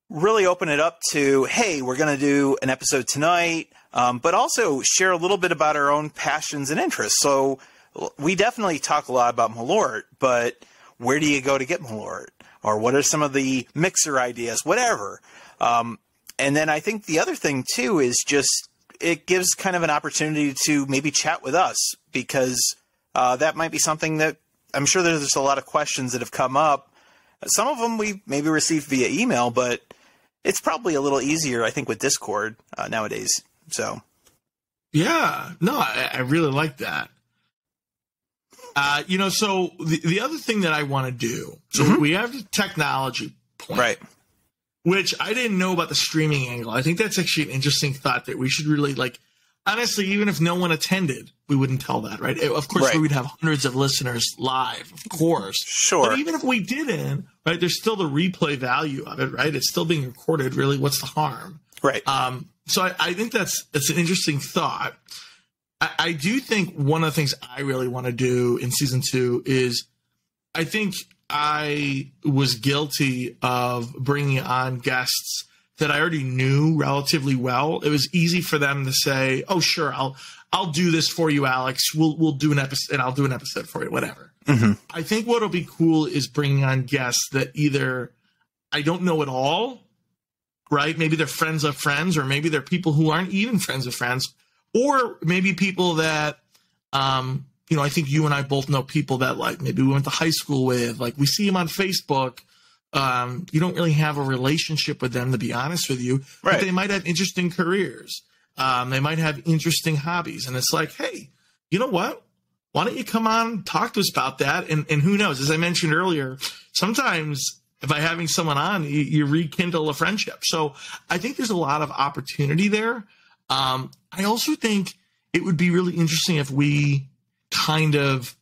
really open it up to, hey, we're going to do an episode tonight, but also share a little bit about our own passions and interests. So we definitely talk a lot about Malort, but where do you go to get Malort? Or what are some of the mixer ideas, whatever. And then I think the other thing too is just it gives kind of an opportunity to maybe chat with us, because that might be something that I'm sure there's a lot of questions that have come up. Some of them we maybe received via email, but it's probably a little easier, I think, with Discord nowadays. So, yeah, no, I really like that. So the other thing that I want to do, so we have the technology point, right? Which I didn't know about the streaming angle. I think that's actually an interesting thought that we should really like. Honestly, even if no one attended, we wouldn't tell that, right? Of course, right. We would have hundreds of listeners live, of course. Sure. But even if we didn't, right, there's still the replay value of it, right? It's still being recorded. Really, what's the harm? Right. So I think that's an interesting thought. I do think one of the things I really want to do in season 2 is I think I was guilty of bringing on guests that I already knew relatively well. It was easy for them to say, "Oh, sure, I'll do this for you, Alex. We'll do an episode, and I'll do an episode for you, whatever." I think what'll be cool is bringing on guests that either I don't know at all, right? Maybe they're friends of friends, or maybe they're people who aren't even friends of friends, or maybe people that, I think you and I both know people that like maybe we went to high school with, like we see them on Facebook. You don't really have a relationship with them, to be honest with you, right. But they might have interesting careers. They might have interesting hobbies. And it's like, hey, you know what? Why don't you come on and talk to us about that? And who knows, as I mentioned earlier, sometimes by having someone on, you rekindle a friendship. So I think there's a lot of opportunity there. I also think it would be really interesting if we kind of,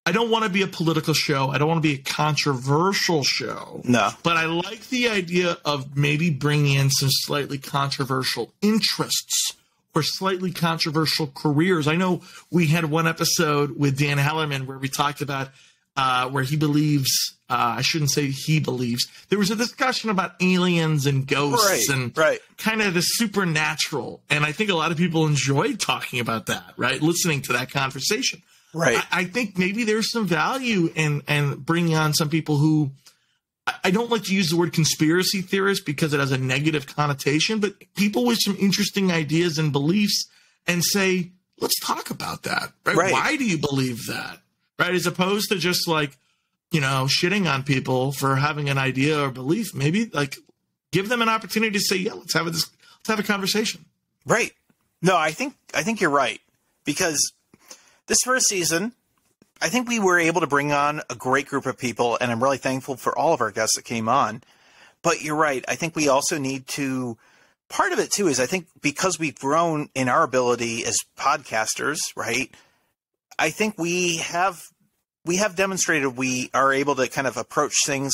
I don't want to be a political show. I don't want to be a controversial show. No. But I like the idea of maybe bringing in some slightly controversial interests or slightly controversial careers. I know we had one episode with Dan Hellerman where we talked about where he believes, I shouldn't say he believes, there was a discussion about aliens and ghosts and kind of the supernatural. And I think a lot of people enjoyed talking about that, right? Listening to that conversation. Right. I think maybe there's some value in bringing on some people who, I don't like to use the word conspiracy theorist because it has a negative connotation, but people with some interesting ideas and beliefs and say, let's talk about that, right? Why do you believe that, right? As opposed to just like, you know, shitting on people for having an idea or belief. Maybe like give them an opportunity to say, yeah, let's have a conversation. Right. No, I think you're right, because this first season, I think we were able to bring on a great group of people, and I'm really thankful for all of our guests that came on. But you're right. I think we also need to, part of it too is I think because we've grown in our ability as podcasters, right? I think we have demonstrated we are able to kind of approach things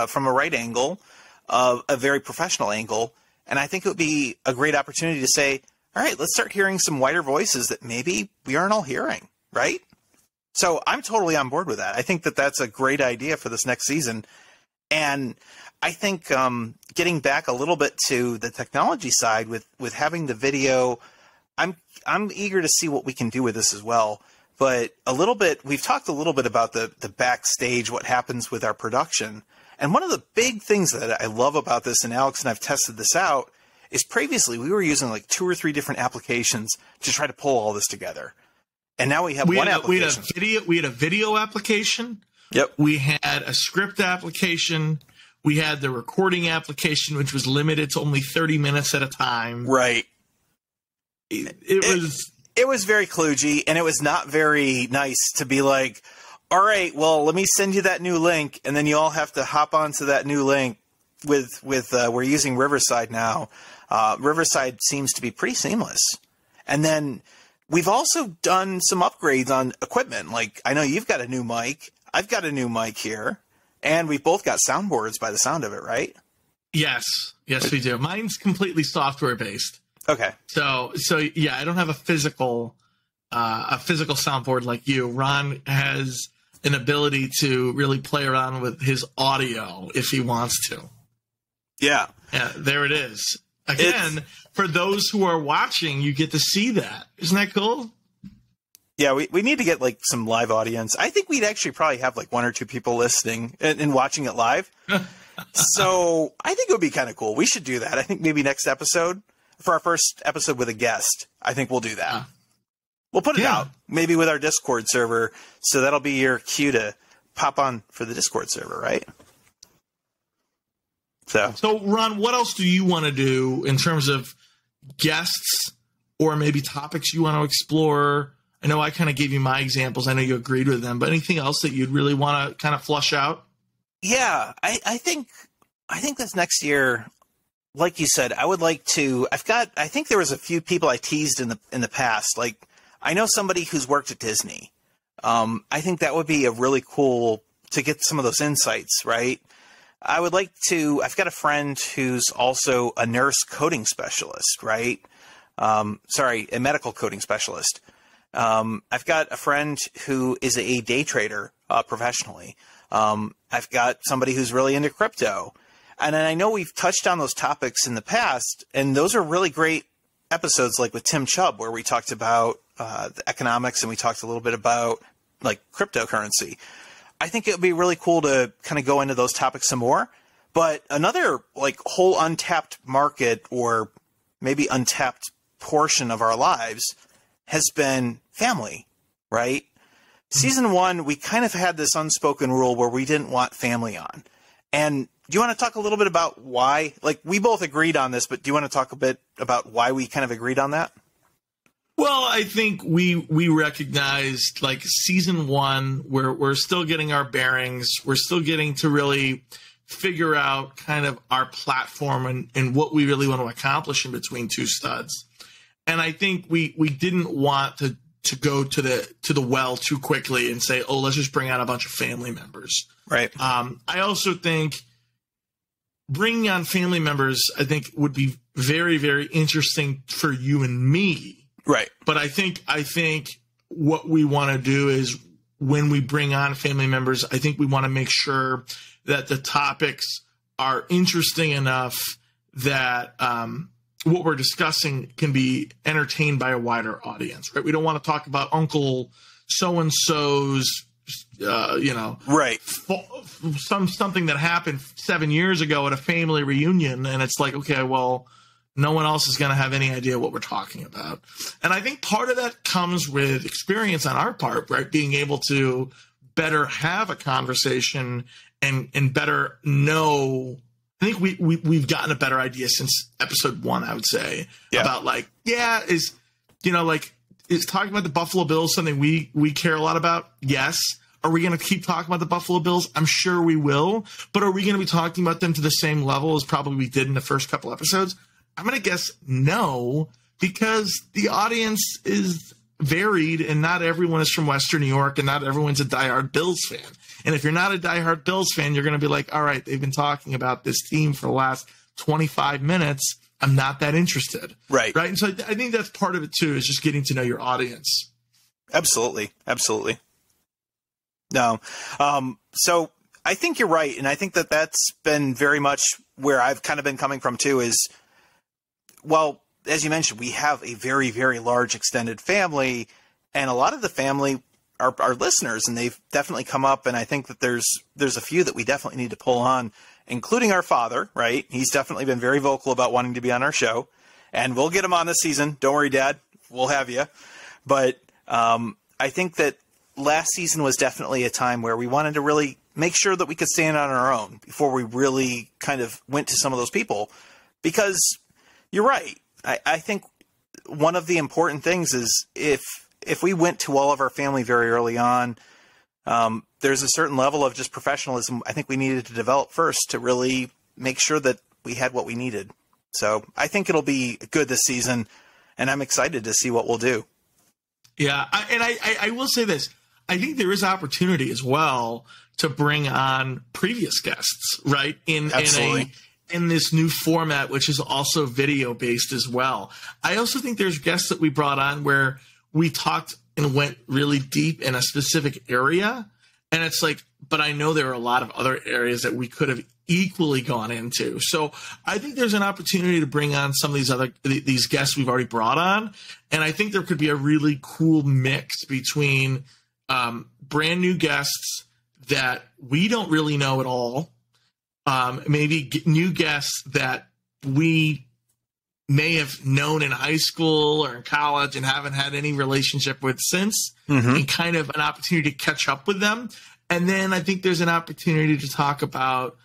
from a right angle, a very professional angle. And I think it would be a great opportunity to say, all right, let's start hearing some wider voices that maybe we aren't all hearing, right? So I'm totally on board with that. I think that that's a great idea for this next season. And I think getting back a little bit to the technology side with having the video, I'm eager to see what we can do with this as well. But a little bit, we've talked a little bit about the backstage, what happens with our production. And one of the big things that I love about this, and Alex and I've tested this out, is previously we were using like 2 or 3 different applications to try to pull all this together. And now we have one application. We had a video application. Yep. We had a script application. We had the recording application, which was limited to only 30 minutes at a time. Right. It was very kludgy, and it was not very nice to be like, all right, well, let me send you that new link, and then you all have to hop onto that new link with we're using Riverside now. Riverside seems to be pretty seamless. And then we've also done some upgrades on equipment. Like, I know you've got a new mic. I've got a new mic here. And we've both got soundboards by the sound of it, right? Yes. Yes, we do. Mine's completely software-based. Okay. So yeah, I don't have a physical soundboard like you. Ron has an ability to really play around with his audio if he wants to. Yeah. Yeah, there it is. Again, for those who are watching, you get to see that. Isn't that cool? Yeah, we need to get like some live audience. I think we'd actually probably have like 1 or 2 people listening and watching it live. So I think it would be kind of cool. We should do that. I think maybe next episode, for our first episode with a guest, I think we'll do that. We'll put it out, maybe with our Discord server. So that'll be your cue to pop on for the Discord server, right? So Ron, what else do you want to do in terms of guests or maybe topics you want to explore? I know I kind of gave you my examples. I know you agreed with them, but anything else that you'd really want to kind of flush out? Yeah, I think this next year, like you said, I would like to. I think there was a few people I teased in the past. Like, I know somebody who's worked at Disney. I think that would be a really cool to get some of those insights, right? I would like to. I've got a friend who's also a nurse coding specialist, right? A medical coding specialist. I've got a friend who is a day trader professionally. I've got somebody who's really into crypto. And I know we've touched on those topics in the past, and those are really great episodes, like with Tim Chubb, where we talked about the economics and we talked a little bit about like cryptocurrency. I think it would be really cool to kind of go into those topics some more. But another like whole untapped market, or maybe untapped portion of our lives, has been family, right? Season 1, we kind of had this unspoken rule where we didn't want family on. And do you want to talk a little bit about why? Like, we both agreed on this, but do you want to talk a bit about why we kind of agreed on that? Well, I think we recognized, like, season one, we're still getting our bearings. We're still getting to really figure out kind of our platform and what we really want to accomplish in Between Two Studs. And I think we didn't want to go to the well too quickly and say, oh, let's just bring out a bunch of family members. Right. I also think bringing on family members, I think, would be very, very interesting for you and me. Right. But I think what we want to do is when we bring on family members, I think we want to make sure that the topics are interesting enough that what we're discussing can be entertained by a wider audience, right? We don't want to talk about Uncle so-and-so's, right. Something that happened 7 years ago at a family reunion. And it's like, okay, well, no one else is going to have any idea what we're talking about. And I think part of that comes with experience on our part, right? Being able to better have a conversation and better know. I think we've gotten a better idea since episode 1, I would say, about is talking about the Buffalo Bills something we care a lot about? Yes. Are we going to keep talking about the Buffalo Bills? I'm sure we will. But are we going to be talking about them to the same level as probably we did in the first couple episodes? I'm going to guess no, because the audience is varied and not everyone is from Western New York and not everyone's a diehard Bills fan. And if you're not a diehard Bills fan, you're going to be like, all right, they've been talking about this team for the last 25 minutes. I'm not that interested. Right. Right. And so I think that's part of it too, is just getting to know your audience. Absolutely. Absolutely. No. So I think you're right. And I think that's been very much where I've kind of been coming from too is, well, as you mentioned, we have a very, very large extended family, and a lot of the family are listeners, and they've definitely come up. And I think that there's a few that we definitely need to pull on, including our father, right? He's definitely been very vocal about wanting to be on our show, and we'll get him on this season. Don't worry, Dad, we'll have you. But I think that last season was definitely a time where we wanted to really make sure that we could stand on our own before we really kind of went to some of those people, because you're right. I think one of the important things is if we went to all of our family very early on, there's a certain level of just professionalism I think we needed to develop first to really make sure that we had what we needed. So I think it'll be good this season, and I'm excited to see what we'll do. Yeah, I will say this. I think there is opportunity as well to bring on previous guests, right? Absolutely. In this new format, which is also video based as well. I also think there's guests that we brought on where we talked and went really deep in a specific area. And it's like, but I know there are a lot of other areas that we could have equally gone into. So I think there's an opportunity to bring on some of these guests we've already brought on. And I think there could be a really cool mix between brand new guests that we don't really know at all. Maybe new guests that we may have known in high school or in college and haven't had any relationship with since, and kind of an opportunity to catch up with them. And then I think there's an opportunity to talk about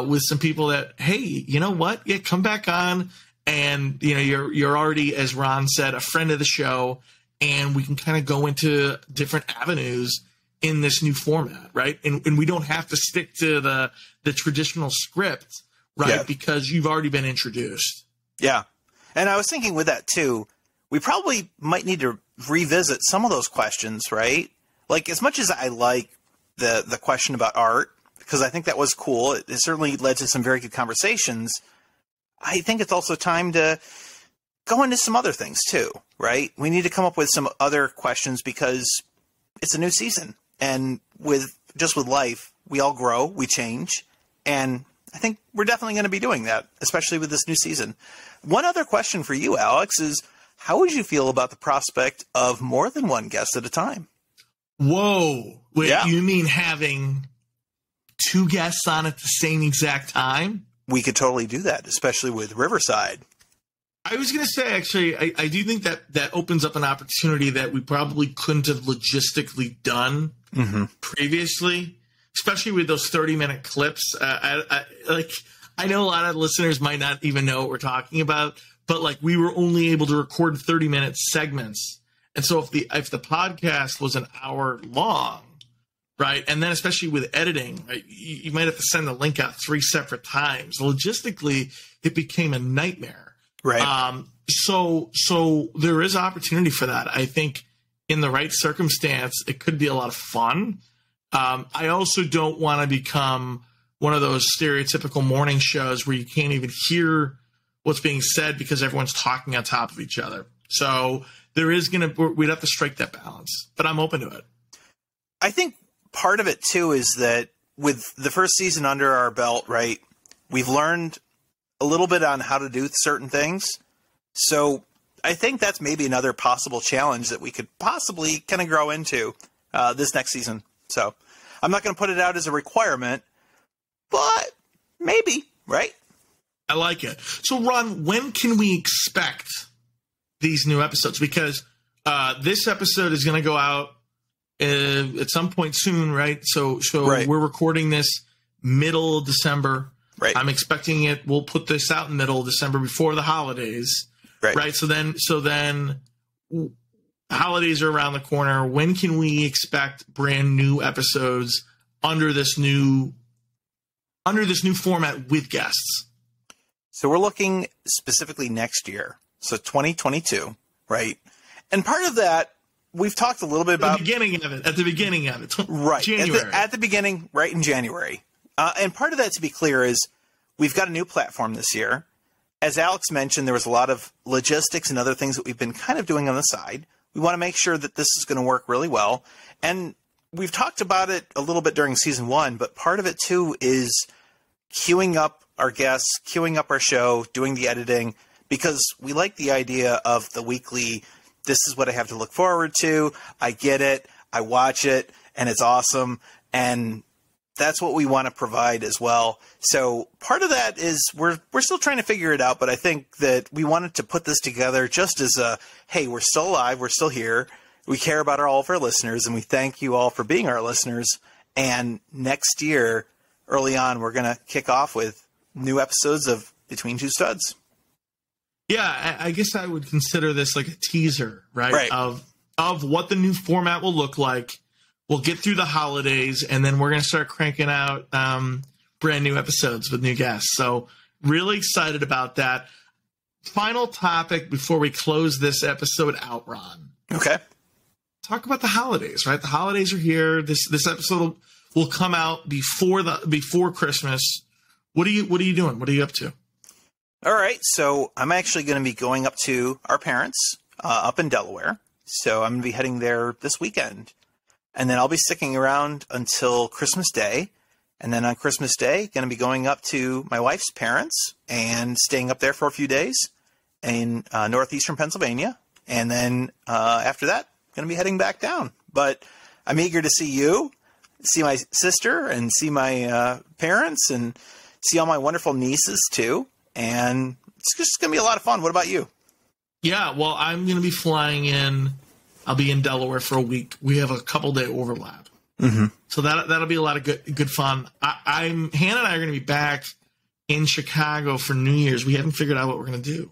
with some people that, hey, you know what? Yeah, come back on. And, you're already, as Ron said, a friend of the show, and we can kind of go into different avenues in this new format, right? And we don't have to stick to the traditional script, right? Yeah. Because you've already been introduced. Yeah. And I was thinking with that too, we probably might need to revisit some of those questions, right? Like, as much as I like the question about art, because I think that was cool, it certainly led to some very good conversations. I think it's also time to go into some other things too, right? We need to come up with some other questions because it's a new season. And with life, we all grow, we change. And I think we're definitely going to be doing that, especially with this new season. One other question for you, Alex, is how would you feel about the prospect of more than one guest at a time? Whoa. Wait, yeah. You mean having two guests on at the same exact time? We could totally do that, especially with Riverside. I was going to say, actually, I do think that opens up an opportunity that we probably couldn't have logistically done previously, especially with those 30-minute clips. I know a lot of listeners might not even know what we're talking about, but like we were only able to record 30-minute segments. And so if the podcast was an hour long, right, and then especially with editing, right, you might have to send the link out 3 separate times. Logistically, it became a nightmare. Right. So there is opportunity for that. I think in the right circumstance, it could be a lot of fun. I also don't want to become one of those stereotypical morning shows where you can't even hear what's being said because everyone's talking on top of each other. So we'd have to strike that balance, but I'm open to it. I think part of it too is that with the first season under our belt, right, we've learned a little bit on how to do certain things. So I think that's maybe another possible challenge that we could possibly kind of grow into this next season. So I'm not going to put it out as a requirement, but maybe, right? I like it. So, Ron, when can we expect these new episodes? Because this episode is going to go out at some point soon, right? So right. We're recording this middle of December. Right. I'm expecting it. We'll put this out in middle of December before the holidays. Right. So then holidays are around the corner. When can we expect brand new episodes under this new format with guests? So we're looking specifically next year. So 2022, right? And part of that, we've talked a little bit about... At the beginning of it. Right. January. At the beginning, right in January. And part of that, to be clear, is we've got a new platform this year. As Alex mentioned, there was a lot of logistics and other things that we've been kind of doing on the side. We want to make sure that this is going to work really well. And we've talked about it a little bit during season 1, but part of it, too, is queuing up our guests, queuing up our show, doing the editing, because we like the idea of the weekly, this is what I have to look forward to, I get it, I watch it, and it's awesome, and that's what we want to provide as well. So part of that is we're still trying to figure it out, but I think that we wanted to put this together just as a, hey, we're still alive, we're still here, we care about all of our listeners, and we thank you all for being our listeners, and next year, early on, we're going to kick off with new episodes of Between Two Studs. Yeah, I guess I would consider this like a teaser, right? Of what the new format will look like. We'll get through the holidays, and then we're going to start cranking out brand new episodes with new guests. So really excited about that. Final topic before we close this episode out, Ron. Okay. Talk about the holidays, right? The holidays are here. This episode will come out before Christmas. What are you doing? What are you up to? All right. So I'm actually going to be going up to our parents up in Delaware. So I'm going to be heading there this weekend. And then I'll be sticking around until Christmas Day. And then on Christmas Day, going to be going up to my wife's parents and staying up there for a few days in northeastern Pennsylvania. And then after that, going to be heading back down. But I'm eager to see you, see my sister, and see my parents, and see all my wonderful nieces, too. And it's just going to be a lot of fun. What about you? Yeah, well, I'm going to be flying in. I'll be in Delaware for a week. We have a couple-day overlap. Mm-hmm. So that'll be a lot of good fun. Hannah and I are going to be back in Chicago for New Year's. We haven't figured out what we're going to do.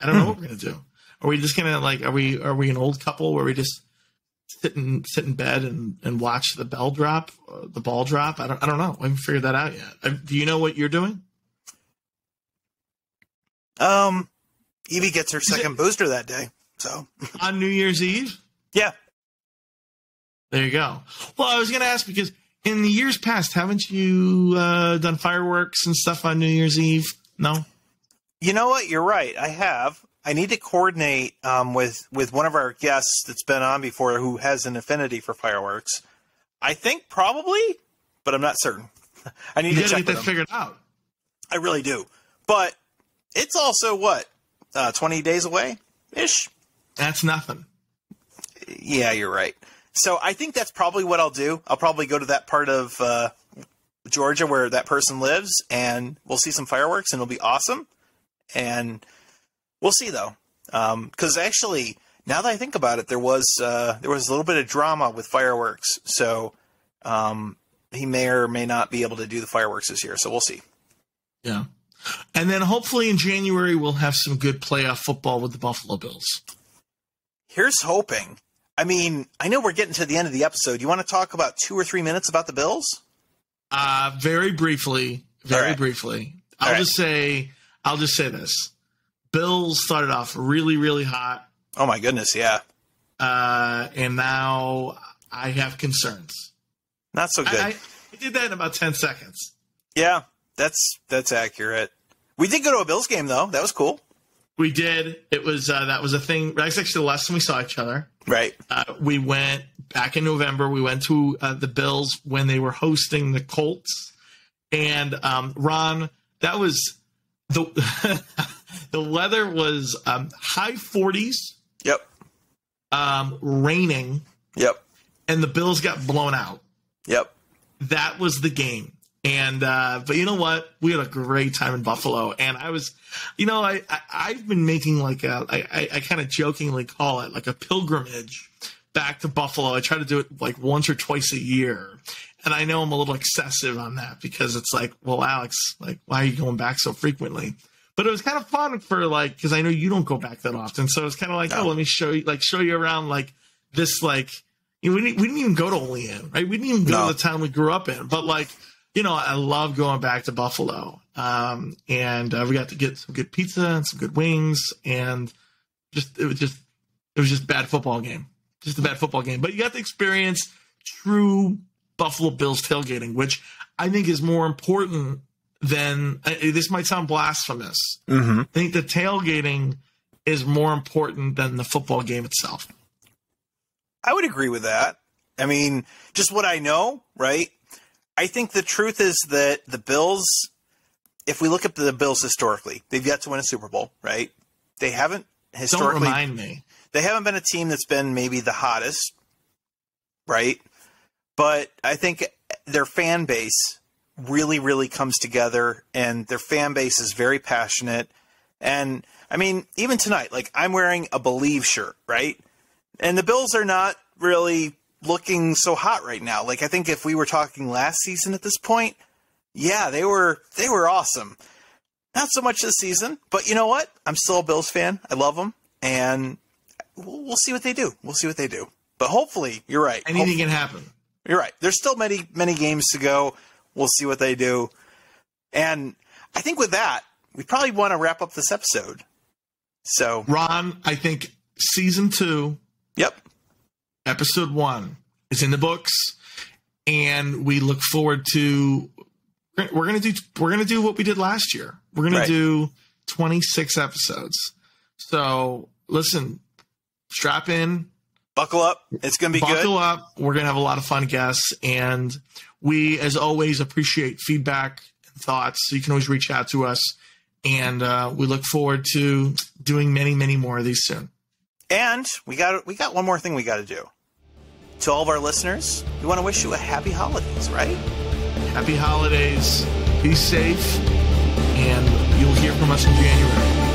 I don't know what we're going to do. Are we just going to, are we an old couple where we just sit in bed and watch the ball drop? I don't know. I haven't figured that out yet. Do you know what you're doing? Evie gets her second booster that day. So on New Year's Eve? Yeah. There you go. Well, I was going to ask because in the years past, haven't you done fireworks and stuff on New Year's Eve? No? You know what? You're right. I have. I need to coordinate with one of our guests that's been on before who has an affinity for fireworks. I think probably, but I'm not certain. I need to check get that figured out. I really do. But it's also, 20 days away-ish? That's nothing. Yeah, you're right. So I think that's probably what I'll do. I'll probably go to that part of Georgia where that person lives, and we'll see some fireworks, and it'll be awesome. And we'll see, though. Because actually, now that I think about it, there was a little bit of drama with fireworks. So he may or may not be able to do the fireworks this year. So we'll see. Yeah. And then hopefully in January, we'll have some good playoff football with the Buffalo Bills. Here's hoping. I mean, I know we're getting to the end of the episode. You want to talk about 2 or 3 minutes about the Bills? Very briefly. I'll just say this. Bills started off really, really hot. Oh, my goodness, yeah. And now I have concerns. Not so good. I did that in about 10 seconds. Yeah, that's accurate. We did go to a Bills game, though. That was cool. We did. It was that was a thing. That's actually the last time we saw each other. Right. We went back in November. We went to the Bills when they were hosting the Colts. And Ron, that was the the weather was high 40s. Yep. Raining. Yep. And the Bills got blown out. Yep. That was the game. And but you know what? We had a great time in Buffalo, and I was, I've been making like I kind of jokingly call it like a pilgrimage back to Buffalo. I try to do it like once or twice a year, and I know I'm a little excessive on that because it's like, well, Alex, like, why are you going back so frequently? But it was kind of fun for like, because I know you don't go back that often, so it's kind of like, oh, let me show you around like this, like, we didn't even go to Olean, right? We didn't even go to the town we grew up in, but like. I love going back to Buffalo, and we got to get some good pizza and some good wings, and it was just a bad football game, But you got to experience true Buffalo Bills tailgating, which I think is more important than. This might sound blasphemous. Mm-hmm. I think the tailgating is more important than the football game itself. I would agree with that. I mean, just what I know, right? I think the truth is that the Bills, if we look at the Bills historically, they've yet to win a Super Bowl, right? They haven't historically. Don't remind me. They haven't been a team that's been maybe the hottest, right? But I think their fan base really, really comes together, and their fan base is very passionate. And, I mean, even tonight, like, I'm wearing a Believe shirt, right? And the Bills are not really looking so hot right now. Like, I think if we were talking last season at this point, yeah, they were awesome. Not so much this season, but you know what? I'm still a Bills fan. I love them, and we'll see what they do. But hopefully, you're right. Anything can happen. You're right. There's still many, many games to go. We'll see what they do. And I think with that, we probably want to wrap up this episode. So, Ron, I think season 2. Yep. Episode 1 is in the books, and we look forward to. We're gonna do what we did last year. We're gonna do 26 episodes. So listen, strap in, buckle up. It's gonna be good. Buckle up. We're gonna have a lot of fun guests, and we, as always, appreciate feedback and thoughts. So you can always reach out to us, and we look forward to doing many, many more of these soon. And we got one more thing we got to do. To all of our listeners, we want to wish you a happy holidays, right? Happy holidays. Be safe, and you'll hear from us in January.